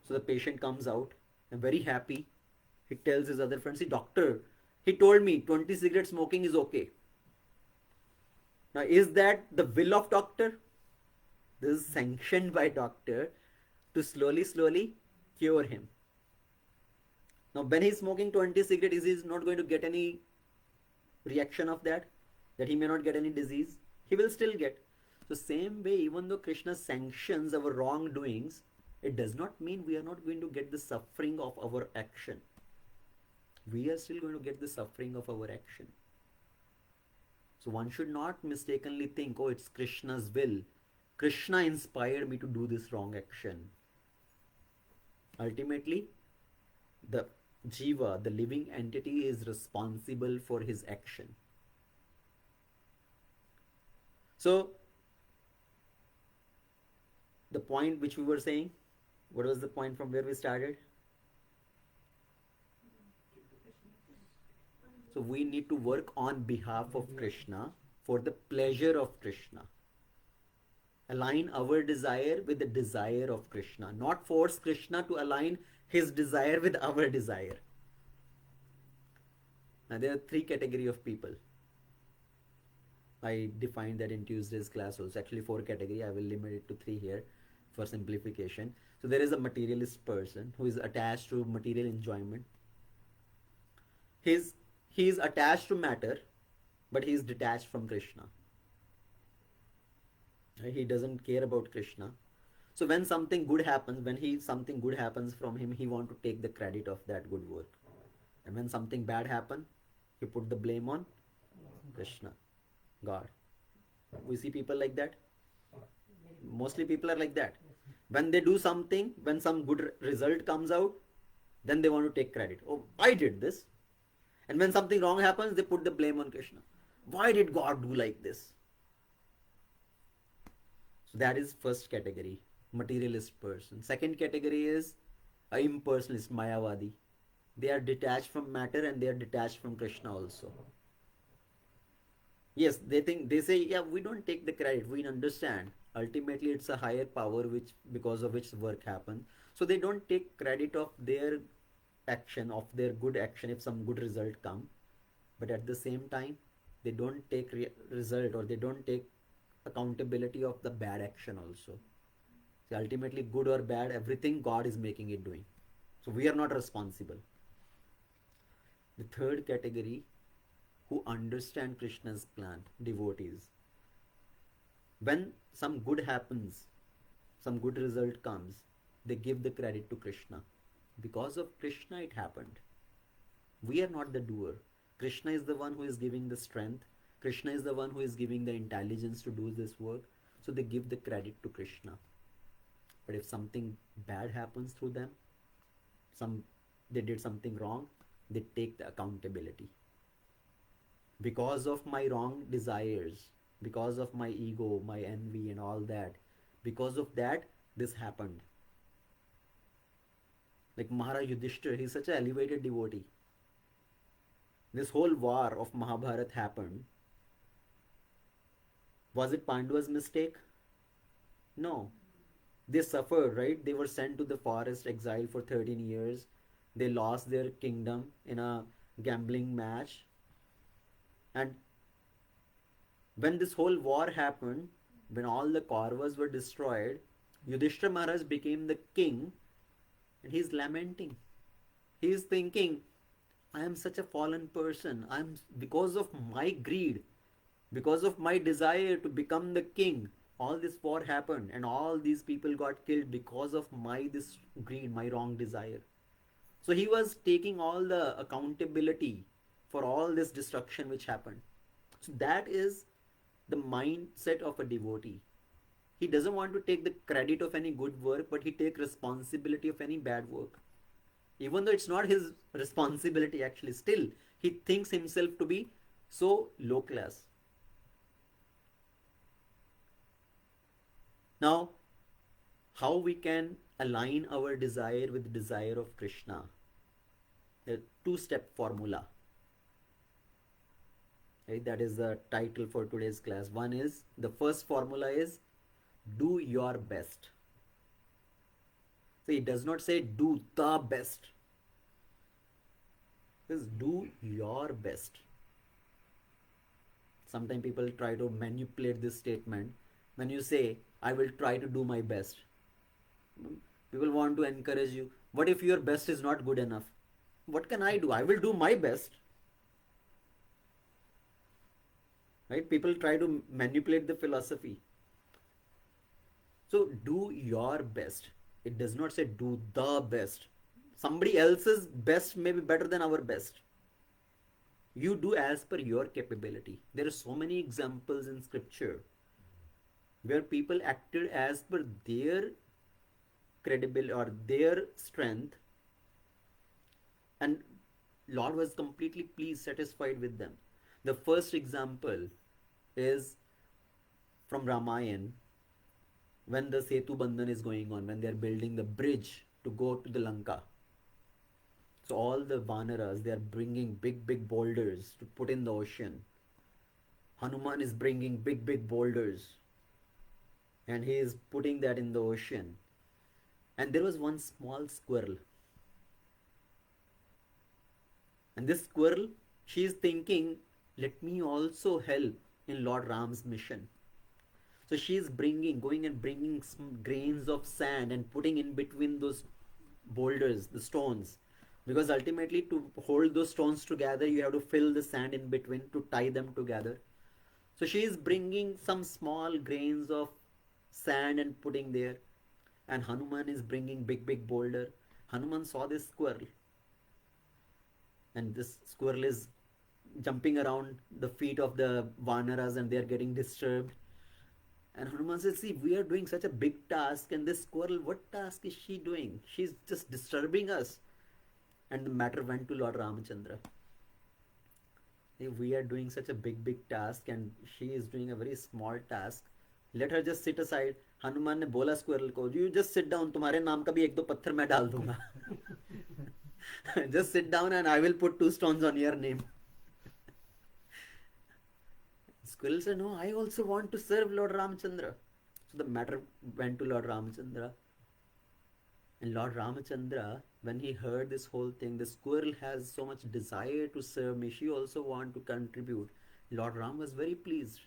So the patient comes out and very happy. He tells his other friends, see, doctor, he told me 20 cigarette smoking is okay. Now, is that the will of doctor? This is sanctioned by doctor to slowly cure him. Now, when he's smoking 20 cigarettes, is he not going to get any reaction of that? That he may not get any disease? He will still get. So same way, even though Krishna sanctions our wrongdoings, it does not mean we are not going to get the suffering of our action. We are still going to get the suffering of our action. So one should not mistakenly think, oh, it's Krishna's will. Krishna inspired me to do this wrong action. Ultimately, the jiva, the living entity, is responsible for his action. So, the point which we were saying, what was the point from where we started? So we need to work on behalf of Krishna for the pleasure of Krishna. Align our desire with the desire of Krishna. Not force Krishna to align his desire with our desire. Now there are three categories of people. I defined that in Tuesday's class also. Actually 4 categories. I will limit it to 3 here for simplification. So there is a materialist person who is attached to material enjoyment. He is attached to matter, but he is detached from Krishna. He doesn't care about Krishna. So when something good happens, something good happens from him, he want to take the credit of that good work. And when something bad happens, he put the blame on Krishna, God. We see people like that. Mostly people are like that. When they do something, when some good result comes out, then they want to take credit. Oh, I did this. And when something wrong happens, they put the blame on Krishna. Why did God do like this? So that is first category, materialist person. Second category is a impersonalist, Mayavadi. They are detached from matter and they are detached from Krishna also. Yes, they say, yeah, we don't take the credit, we understand. Ultimately, it's a higher power because of which work happens. So they don't take credit of their action, of their good action if some good result come. But at the same time, they don't take result, or they don't take accountability of the bad action also. So ultimately, good or bad, everything God is making it doing. So we are not responsible. The third category, who understand Krishna's plan, devotees. When some good happens, some good result comes, they give the credit to Krishna. Because of Krishna it happened. We are not the doer. Krishna is the one who is giving the strength. Krishna is the one who is giving the intelligence to do this work. So they give the credit to Krishna. But if something bad happens through them, they did something wrong, they take the accountability. Because of my wrong desires, because of my ego, my envy and all that, because of that, this happened. Like Maharaj Yudhishthira, he's such an elevated devotee. This whole war of Mahabharata happened. Was it Pandua's mistake? No. They suffered, right? They were sent to the forest exile for 13 years. They lost their kingdom in a gambling match. And when this whole war happened, when all the Kauravas were destroyed, Yudhishthira Maharaj became the king and he's lamenting. He is thinking, I am such a fallen person. Because of my greed, because of my desire to become the king, all this war happened and all these people got killed because of this greed, my wrong desire. So he was taking all the accountability for all this destruction which happened. So that is the mindset of a devotee. He doesn't want to take the credit of any good work, but he takes responsibility of any bad work. Even though it's not his responsibility actually, still he thinks himself to be so low class. Now, how we can align our desire with the desire of Krishna? A two-step formula. Right, that is the title for today's class. The first formula is do your best. So it does not say do the best. It says do your best. Sometimes people try to manipulate this statement. When you say, I will try to do my best, people want to encourage you. What if your best is not good enough? What can I do? I will do my best. Right? People try to manipulate the philosophy. So do your best. It does not say do the best. Somebody else's best may be better than our best. You do as per your capability. There are so many examples in scripture where people acted as per their credibility or their strength, and Lord was completely pleased, satisfied with them. The first example is from Ramayana, when the Setu Bandhan is going on, when they are building the bridge to go to the Lanka. So all the Vanaras, they are bringing big boulders to put in the ocean. Hanuman is bringing big boulders and he is putting that in the ocean. And there was one small squirrel. And this squirrel, she is thinking, let me also help in Lord Ram's mission. So she is going and bringing some grains of sand and putting in between those boulders, the stones. Because ultimately to hold those stones together, you have to fill the sand in between to tie them together. So she is bringing some small grains of sand and putting there. And Hanuman is bringing big boulder. Hanuman saw this squirrel. And this squirrel is jumping around the feet of the Vanaras and they are getting disturbed. And Hanuman says, see, we are doing such a big task and this squirrel, what task is she doing? She's just disturbing us. And the matter went to Lord Ramachandra. If we are doing such a big task and she is doing a very small task, let her just sit aside. Hanuman ने बोला squirrel को, you just sit down, तुम्हारे नाम का भी एक दो पत्थर मैं डाल दूंगा. Just sit down and I will put 2 stones on your name. Squirrel said, no, I also want to serve Lord Ramachandra. So the matter went to Lord Ramachandra. And Lord Ramachandra, when he heard this whole thing, the squirrel has so much desire to serve me, she also want to contribute. Lord Ram was very pleased.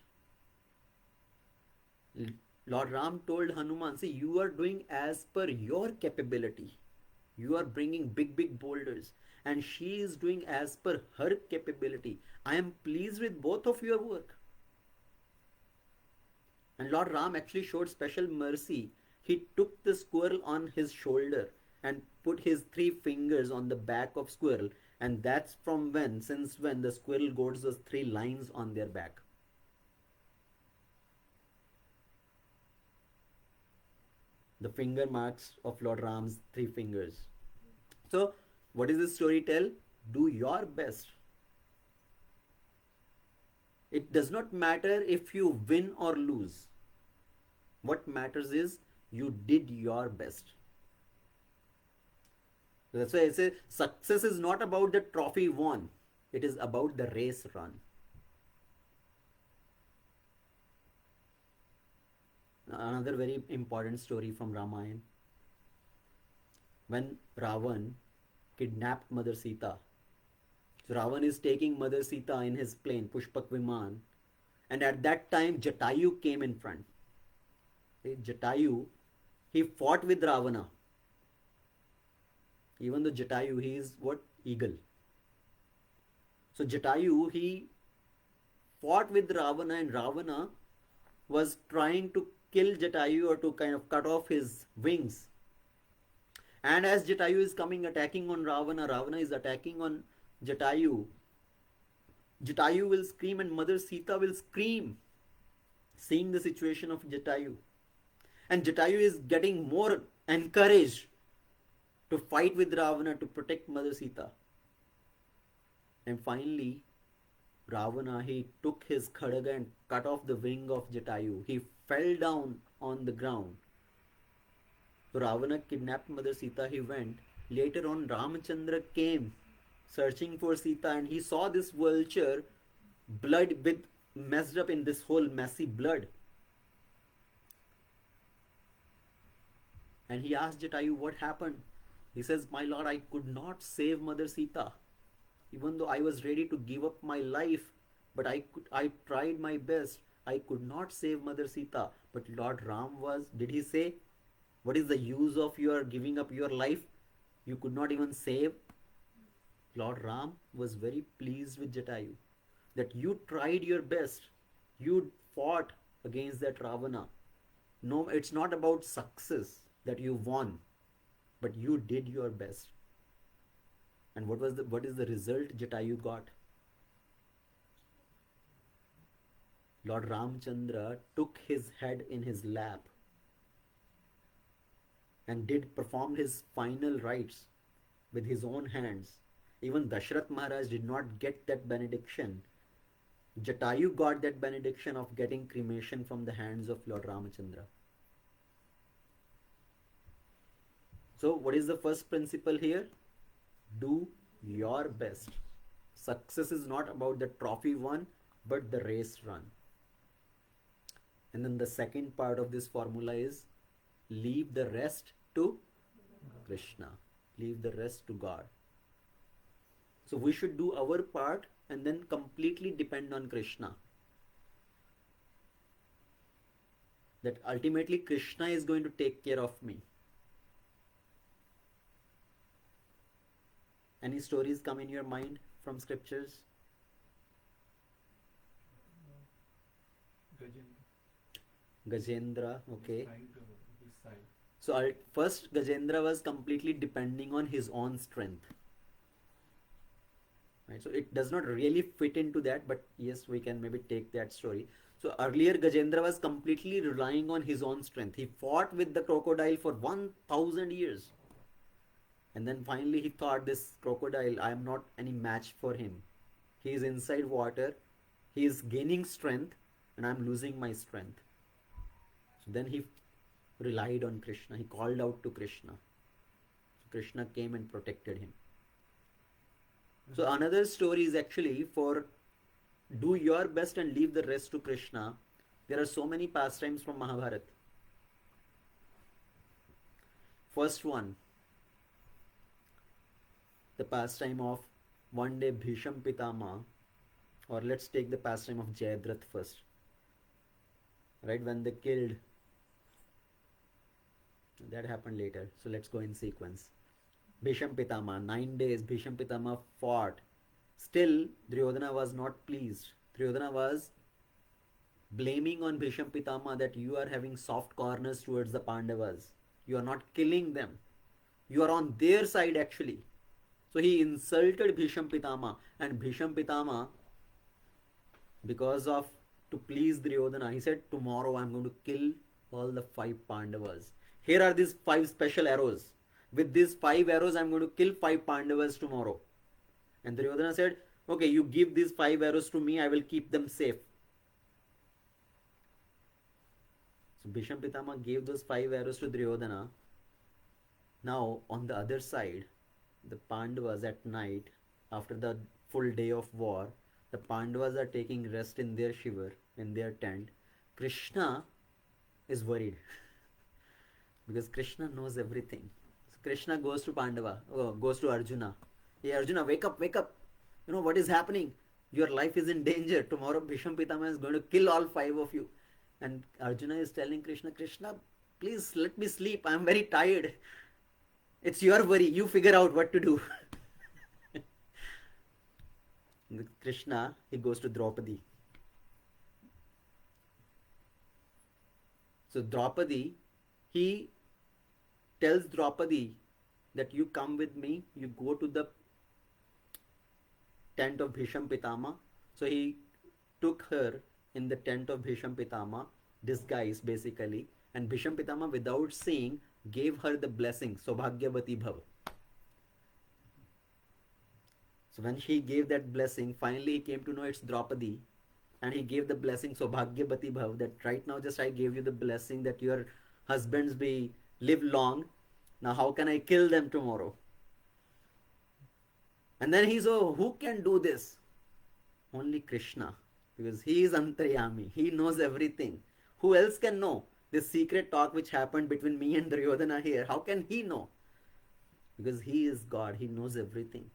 Lord Ram told Hanuman, see, you are doing as per your capability. You are bringing big boulders. And she is doing as per her capability. I am pleased with both of your work. And Lord Ram actually showed special mercy. He took the squirrel on his shoulder and put his 3 fingers on the back of squirrel. And that's since when the squirrel got those 3 lines on their back. the finger marks of Lord Ram's 3 fingers. So, what is this story tell? Do your best. It does not matter if you win or lose. What matters is you did your best. That's why I say success is not about the trophy won. It is about the race run. Another very important story from Ramayana. When Ravan kidnapped Mother Sita. So Ravan is taking Mother Sita in his plane, Pushpak Viman. And at that time, Jatayu came in front. Okay, Jatayu, he fought with Ravana. Even though Jatayu, he is what? Eagle. So Jatayu, he fought with Ravana, and Ravana was trying to kill Jatayu or to kind of cut off his wings. And as Jatayu is coming attacking on Ravana, Ravana is attacking on Jatayu. Jatayu will scream and Mother Sita will scream, seeing the situation of Jatayu. And Jatayu is getting more encouraged to fight with Ravana to protect Mother Sita. And finally, Ravana, he took his khadaga and cut off the wing of Jatayu. He fell down on the ground. So Ravana kidnapped Mother Sita, he went. Later on, Ramachandra came searching for Sita, and he saw this vulture, blood with messed up in this whole messy blood. And he asked Jatayu, what happened? He says, my lord, I could not save Mother Sita. Even though I was ready to give up my life, but I tried my best. I could not save Mother Sita. But Lord Ram was, did he say, what is the use of your giving up your life? You could not even save. Lord Ram was very pleased with Jatayu, that you tried your best. You fought against that Ravana. No, it's not about success that you won, but you did your best. And what is the result Jatayu got? Lord Ramchandra took his head in his lap and performed his final rites with his own hands. Even Dashrath Maharaj did not get that benediction. Jatayu got that benediction of getting cremation from the hands of Lord Ramachandra. So what is the first principle here? Do your best. Success is not about the trophy won, but the race run. And then the second part of this formula is leave the rest to Krishna. Leave the rest to God. So we should do our part and then completely depend on Krishna. That ultimately Krishna is going to take care of me. Any stories come in your mind from scriptures? Gajendra, okay. So first Gajendra was completely depending on his own strength. Right? So it does not really fit into that, but yes, we can maybe take that story. So earlier Gajendra was completely relying on his own strength. He fought with the crocodile for 1000 years. And then finally he thought, this crocodile, I am not any match for him. He is inside water, he is gaining strength, and I am losing my strength. So then he relied on Krishna. He called out to Krishna. So Krishna came and protected him. So another story is actually for do your best and leave the rest to Krishna. There are so many pastimes from Mahabharata. First one, the pastime of one day Bhisham Pitama, or let's take the pastime of Jayadratha first. Right, when they killed, that happened later. So let's go in sequence. Bhisham Pitama, 9 days Bhisham Pitama fought. Still, Duryodhana was not pleased. Duryodhana was blaming on Bhisham Pitama that you are having soft corners towards the Pandavas. You are not killing them. You are on their side actually. So he insulted Bhisham Pitama, and Bhisham Pitama, because to please Duryodhana, he said, tomorrow I am going to kill all the 5 Pandavas. Here are these 5 special arrows. With these 5 arrows, I'm going to kill 5 Pandavas tomorrow. And Duryodhana said, okay, you give these 5 arrows to me, I will keep them safe. So Bhishma Pitama gave those 5 arrows to Duryodhana. Now, on the other side, the Pandavas at night, after the full day of war, the Pandavas are taking rest in their shivar, in their tent. Krishna is worried because Krishna knows everything. So Krishna goes to goes to Arjuna. Hey Arjuna, wake up, wake up. You know what is happening? Your life is in danger. Tomorrow Bhishma Pitama is going to kill all 5 of you. And Arjuna is telling Krishna, Krishna, please let me sleep. I am very tired. It's your worry. You figure out what to do. Krishna, he goes to Draupadi. So Draupadi, he tells Draupadi that you come with me, you go to the tent of Bhishma Pitama. So he took her in the tent of Bhishma Pitama, disguised basically, and Bhishma Pitama, without seeing, gave her the blessing, Saubhagyavati Bhav. So when she gave that blessing, finally he came to know it's Draupadi, and he gave the blessing Saubhagyavati Bhav, that right now just I gave you the blessing that your husbands be live long. Now how can I kill them tomorrow? And then he's, oh, who can do this? Only Krishna, because he is Antaryami. He knows everything. Who else can know this secret talk which happened between me and Duryodhana here? How can he know? Because he is God. He knows everything.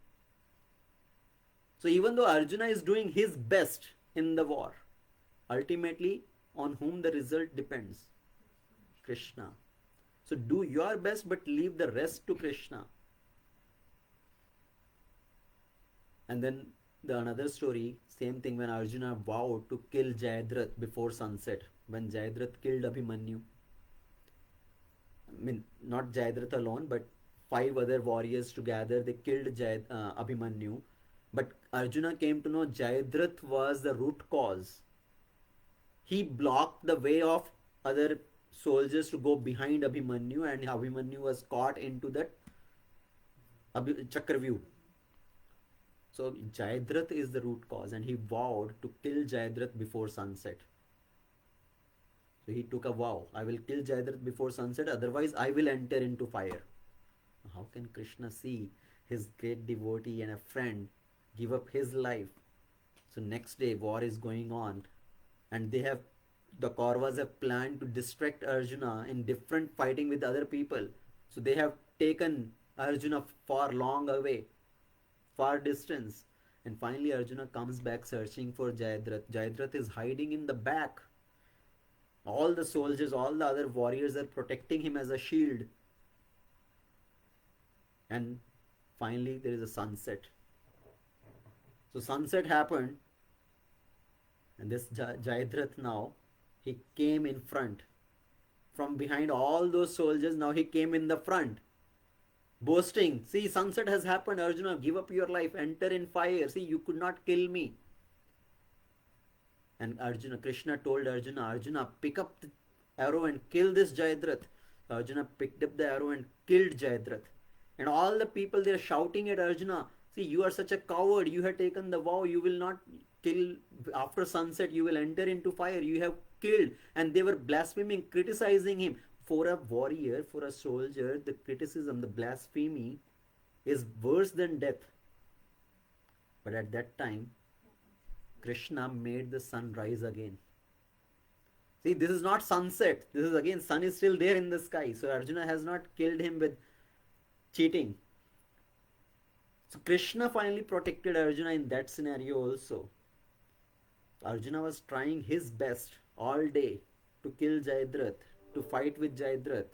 So even though Arjuna is doing his best in the war, ultimately on whom the result depends? Krishna. So do your best, but leave the rest to Krishna. And then the another story, same thing, when Arjuna vowed to kill Jayadratha before sunset, when Jayadratha killed Abhimanyu. I mean, not Jayadratha alone, but 5 other warriors together, they killed Abhimanyu. But Arjuna came to know Jayadratha was the root cause. He blocked the way of other soldiers to go behind Abhimanyu, and Abhimanyu was caught into that Chakravyuh. So Jayadratha is the root cause, and he vowed to kill Jayadratha before sunset. So he took a vow, I will kill Jayadratha before sunset, otherwise I will enter into fire. How can Krishna see his great devotee and a friend give up his life? So next day war is going on, and the Kauravas have planned to distract Arjuna in different fighting with other people. So they have taken Arjuna far long away, far distance, and finally Arjuna comes back searching for Jayadratha. Jayadratha is hiding in the back. All the soldiers, all the other warriors are protecting him as a shield. And finally there is a sunset. So sunset happened, and this Jayadratha now, he came in front. From behind all those soldiers, now he came in the front, boasting, see, sunset has happened, Arjuna, give up your life, enter in fire, see, you could not kill me. And Krishna told Arjuna, Arjuna, pick up the arrow and kill this Jayadratha. Arjuna picked up the arrow and killed Jayadratha. And all the people, they are shouting at Arjuna, see, you are such a coward, you have taken the vow, you will not kill, after sunset you will enter into fire, you have killed. And they were blaspheming, criticizing him. For a warrior, for a soldier, the criticism, the blasphemy is worse than death. But at that time, Krishna made the sun rise again. See, this is not sunset. This is again, sun is still there in the sky. So Arjuna has not killed him with cheating. So Krishna finally protected Arjuna in that scenario also. Arjuna was trying his best all day to kill Jayadratha, to fight with Jayadratha.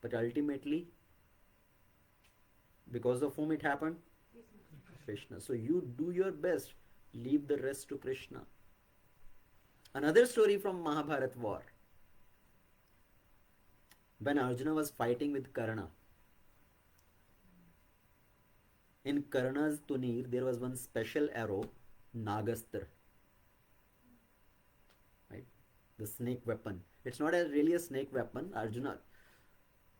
But ultimately, because of whom it happened? Krishna. So you do your best. Leave the rest to Krishna. Another story from Mahabharat war. When Arjuna was fighting with Karna, in Karna's tunir, there was one special arrow, Nagastra. Right? The snake weapon. It's not really a snake weapon. Arjuna,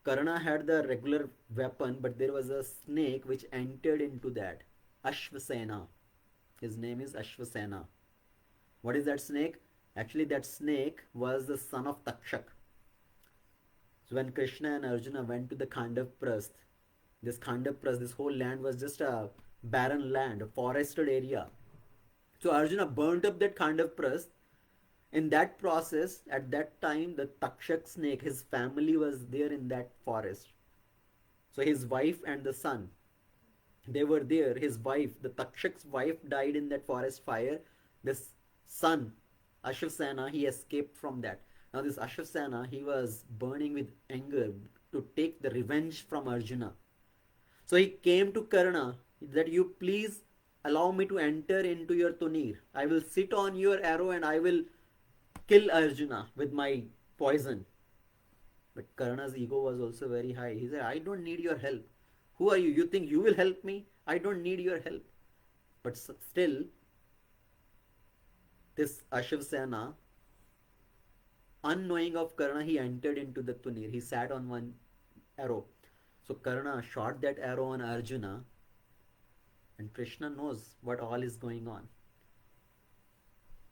Karna had the regular weapon, but there was a snake which entered into that. Ashvasena. His name is Ashvasena. What is that snake? Actually, that snake was the son of Takshak. So when Krishna and Arjuna went to the Khandavprasth, this whole land was just a barren land, a forested area. So Arjuna burnt up that Khandavprasth. In that process, at that time, the Takshak snake, his family was there in that forest. So his wife and the son, they were there. His wife, the Takshak's wife, died in that forest fire. This son, Ashvasena, he escaped from that. Now this Ashvasena, he was burning with anger to take the revenge from Arjuna. So he came to Karna that you please allow me to enter into your tunir. I will sit on your arrow and I will kill Arjuna with my poison. But Karna's ego was also very high. He said, I don't need your help. Who are you? You think you will help me? I don't need your help. But still, this Ashvasena, unknowing of Karna, he entered into the tunir. He sat on one arrow. So Karna shot that arrow on Arjuna, and Krishna knows what all is going on.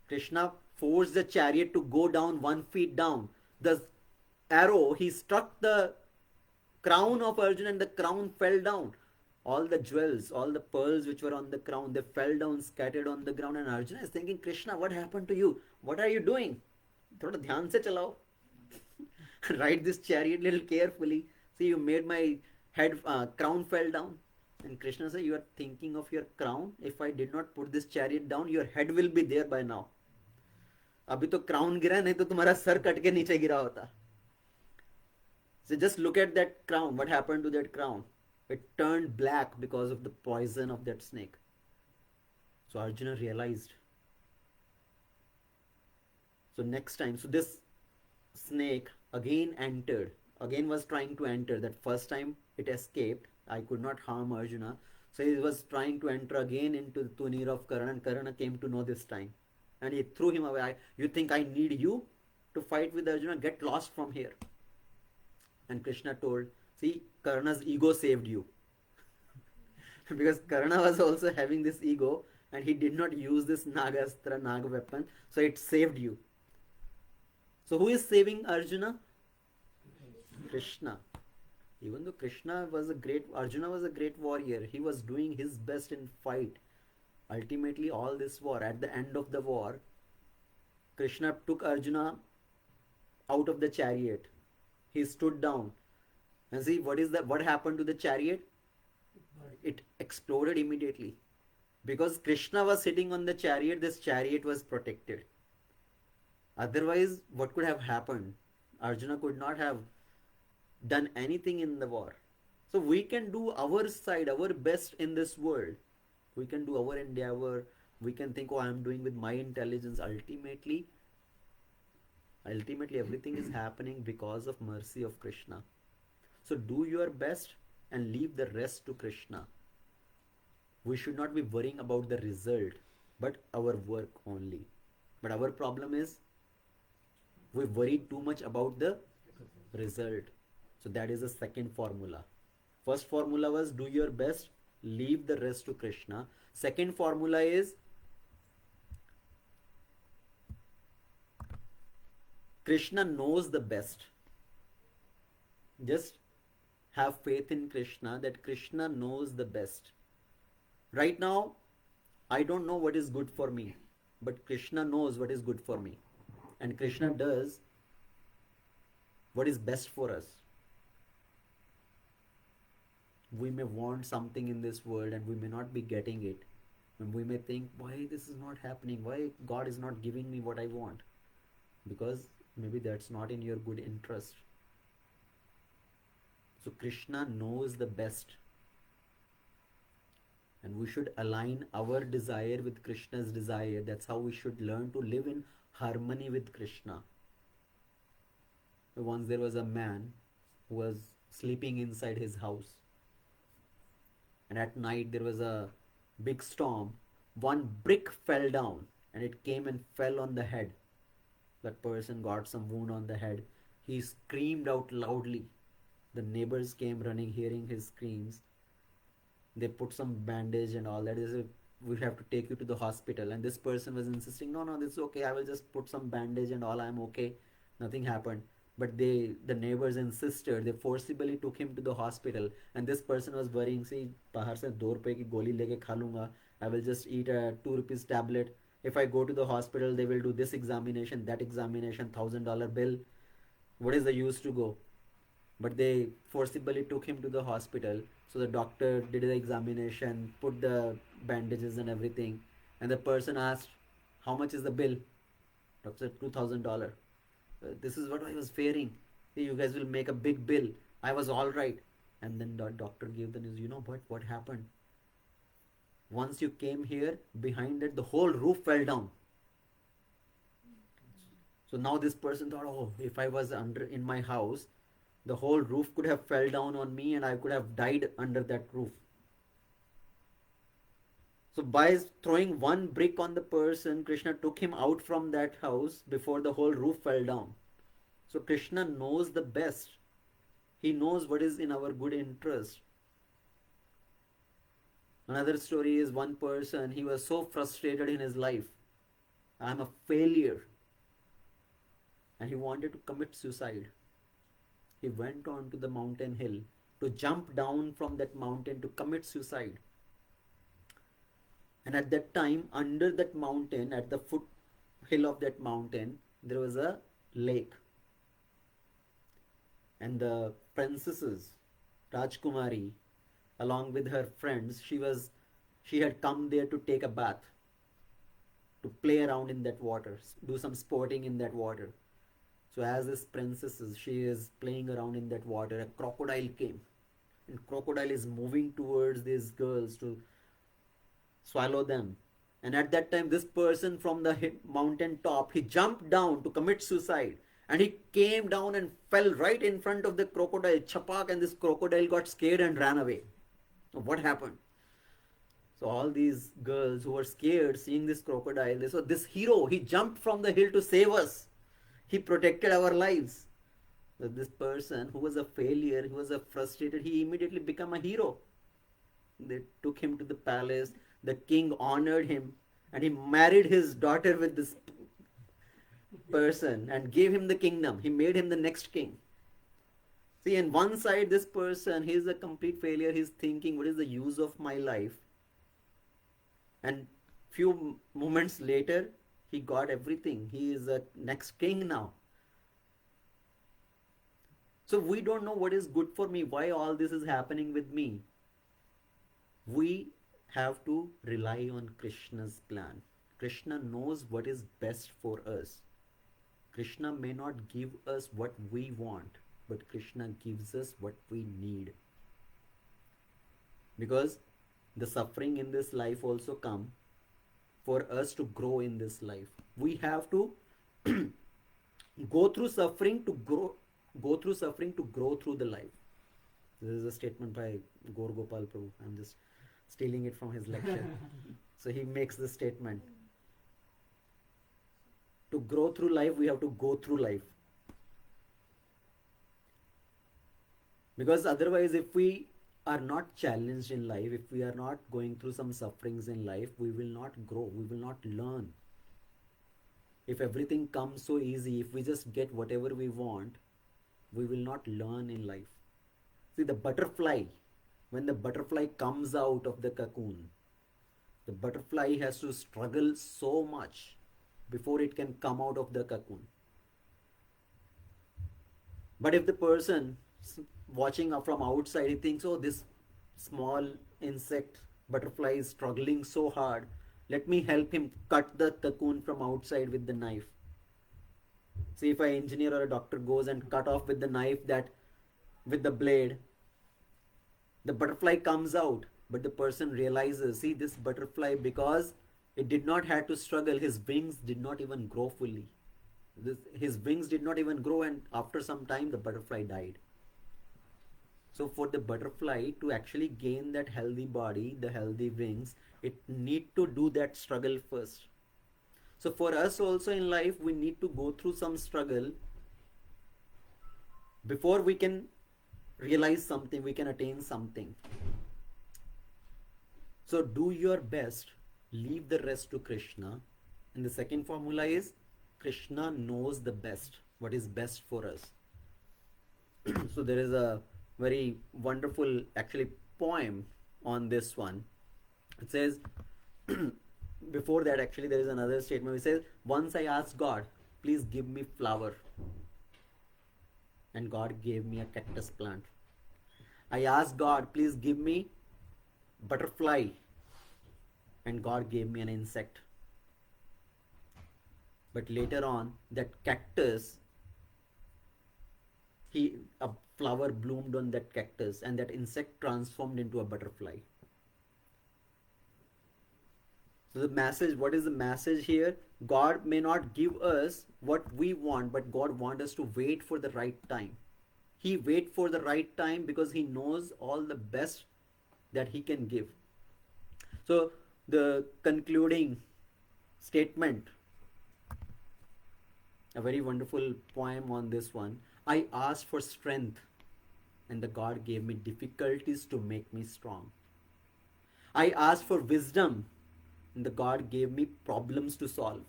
Krishna forced the chariot to go down 1 feet down. The arrow, he struck the crown of Arjuna and the crown fell down. All the jewels, all the pearls which were on the crown, they fell down, scattered on the ground. And Arjuna is thinking, Krishna, what happened to you? What are you doing? Thoda dhyan se chalao. Ride this chariot little carefully. See, you made my head, crown fell down. And Krishna said, you are thinking of your crown. If I did not put this chariot down, your head will be there by now. अभी तो crown गिरा, नहीं तो तुम्हारा sir cut के नीचे गिरा होता. So just look at that crown. What happened to that crown? It turned black because of the poison of that snake. So Arjuna realized. So next time, so this snake again entered, again was trying to enter. That first time it escaped. I could not harm Arjuna. So he was trying to enter again into the tunir of Karna, and Karna came to know this time. And he threw him away. You think I need you to fight with Arjuna? Get lost from here. And Krishna told, see, Karna's ego saved you. Because Karna was also having this ego and he did not use this Nagastra, Naga weapon. So it saved you. So who is saving Arjuna? Krishna. Even though Arjuna was a great warrior, he was doing his best in fight. Ultimately, all this war, at the end of the war, Krishna took Arjuna out of the chariot. He stood down. And see, what happened to the chariot? It exploded immediately. Because Krishna was sitting on the chariot, this chariot was protected. Otherwise, what could have happened? Arjuna could not have done anything in the war. So we can do our side, our best in this world. We can do our endeavor. We can think, oh, I am doing with my intelligence. Ultimately, everything is happening because of mercy of Krishna. So do your best and leave the rest to Krishna. We should not be worrying about the result, but our work only. But our problem is, we worry too much about the result. So that is the second formula. First formula was do your best, leave the rest to Krishna. Second formula is Krishna knows the best. Just have faith in Krishna that Krishna knows the best. Right now, I don't know what is good for me, but Krishna knows what is good for me. And Krishna does what is best for us. We may want something in this world and we may not be getting it. And we may think, why this is not happening? Why God is not giving me what I want? Because maybe that's not in your good interest. So Krishna knows the best. And we should align our desire with Krishna's desire. That's how we should learn to live in harmony with Krishna. Once there was a man who was sleeping inside his house. And at night there was a big storm. One brick fell down and it came and fell on the head. That person got some wound on the head. He screamed out loudly. The neighbors came running, hearing his screams. They put some bandage and all that. They said, we have to take you to the hospital. And this person was insisting, no, no, this is okay. I will just put some bandage and all. I'm okay. Nothing happened. But the neighbors insisted. They forcibly took him to the hospital. And this person was worrying, see, bahar se 2 rupees ki goli leke kha lunga. I will just eat a 2 rupees tablet. If I go to the hospital, they will do this examination, that examination, $1,000 bill. What is the use to go? But they forcibly took him to the hospital. So the doctor did the examination, put the bandages and everything. And the person asked, how much is the bill? Doctor said, $2,000. This is what I was fearing. You guys will make a big bill. I was all right. And then the doctor gave the news, you know what happened? Once you came here, behind it, the whole roof fell down. So now this person thought, oh, if I was in my house, the whole roof could have fell down on me and I could have died under that roof. So by throwing one brick on the person, Krishna took him out from that house before the whole roof fell down. So Krishna knows the best. He knows what is in our good interest. Another story is one person, he was so frustrated in his life. I'm a failure. And he wanted to commit suicide. He went on to the mountain hill to jump down from that mountain to commit suicide. And at that time, under that mountain, at the foothill of that mountain, there was a lake. And the princesses, Rajkumari, along with her friends, she had come there to take a bath, to play around in that water, do some sporting in that water. So as this princess, she is playing around in that water, a crocodile came. And crocodile is moving towards these girls to swallow them. And at that time, this person from the mountain top, he jumped down to commit suicide. And he came down and fell right in front of the crocodile, chapak, and this crocodile got scared and ran away. So what happened? So all these girls who were scared seeing this crocodile, they saw this hero, he jumped from the hill to save us. He protected our lives. So this person who was a failure, who was a frustrated, he immediately became a hero. They took him to the palace. The king honored him and he married his daughter with this person and gave him the kingdom. He made him the next king. See, on one side, this person, he is a complete failure. He's thinking, what is the use of my life? And few moments later, he got everything. He is a next king now. So we don't know what is good for me, why all this is happening with me. We have to rely on Krishna's plan. Krishna knows what is best for us. Krishna may not give us what we want, but Krishna gives us what we need. Because the suffering in this life also come for us to grow in this life. We have to go through suffering to grow through the life. This is a statement by Gaur Gopal Prabhu. I'm just stealing it from his lecture. So he makes this statement. To grow through life, we have to go through life. Because otherwise, if we are not challenged in life, if we are not going through some sufferings in life, we will not grow, we will not learn. If everything comes so easy, if we just get whatever we want, we will not learn in life. See, the butterfly, when the butterfly comes out of the cocoon, the butterfly has to struggle so much before it can come out of the cocoon. But if the person watching from outside, he thinks, oh, this small insect butterfly is struggling so hard, let me help him cut the cocoon from outside with the knife. See, if an engineer or a doctor goes and cut off with the knife, that with the blade, the butterfly comes out, but the person realizes, see, this butterfly, because it did not have to struggle, his wings did not even grow fully. His wings did not even grow, and after some time the butterfly died. So for the butterfly to actually gain that healthy body, the healthy wings, it need to do that struggle first. So for us also in life, we need to go through some struggle before we can realize something, we can attain something. So do your best, leave the rest to Krishna. And the second formula is Krishna knows the best, what is best for us. So there is a very wonderful actually poem on this one. It says, before that actually there is another statement which says, once I asked God, please give me flower, and God gave me a cactus plant. I asked God, please give me butterfly, and God gave me an insect. But later on, that cactus, a flower bloomed on that cactus, and that insect transformed into a butterfly. So the message, what is the message here? God may not give us what we want, but God wants us to wait for the right time. He waits for the right time because He knows all the best that He can give. So the concluding statement, a very wonderful poem on this one. I asked for strength, and the God gave me difficulties to make me strong. I asked for wisdom, and the God gave me problems to solve.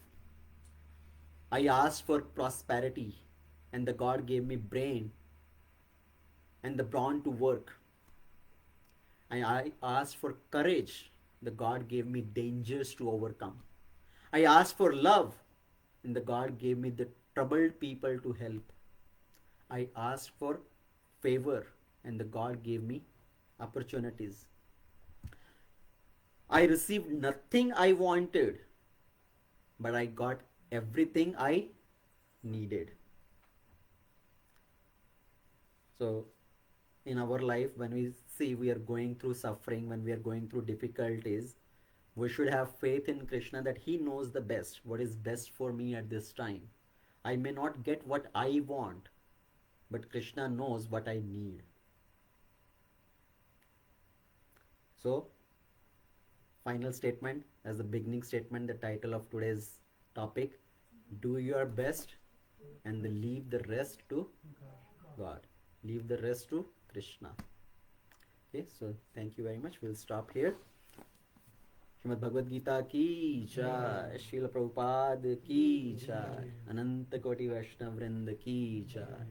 I asked for prosperity, and the God gave me brain and the brawn to work. I asked for courage, the God gave me dangers to overcome. I asked for love, and the God gave me the troubled people to help. I asked for favor, and the God gave me opportunities. I received nothing I wanted, but I got everything I needed. So in our life, when we see we are going through suffering, when we are going through difficulties, we should have faith in Krishna that He knows the best, what is best for me at this time. I may not get what I want, but Krishna knows what I need. So, final statement, as the beginning statement, the title of today's topic, do your best and leave the rest to God. Leave the rest to Krishna. Okay, so thank you very much. We'll stop here. Shrimad Bhagavad Gita की जय, श्रील प्रभुपाद की जय, अनंत कोटि वैष्णव वृंद की जय.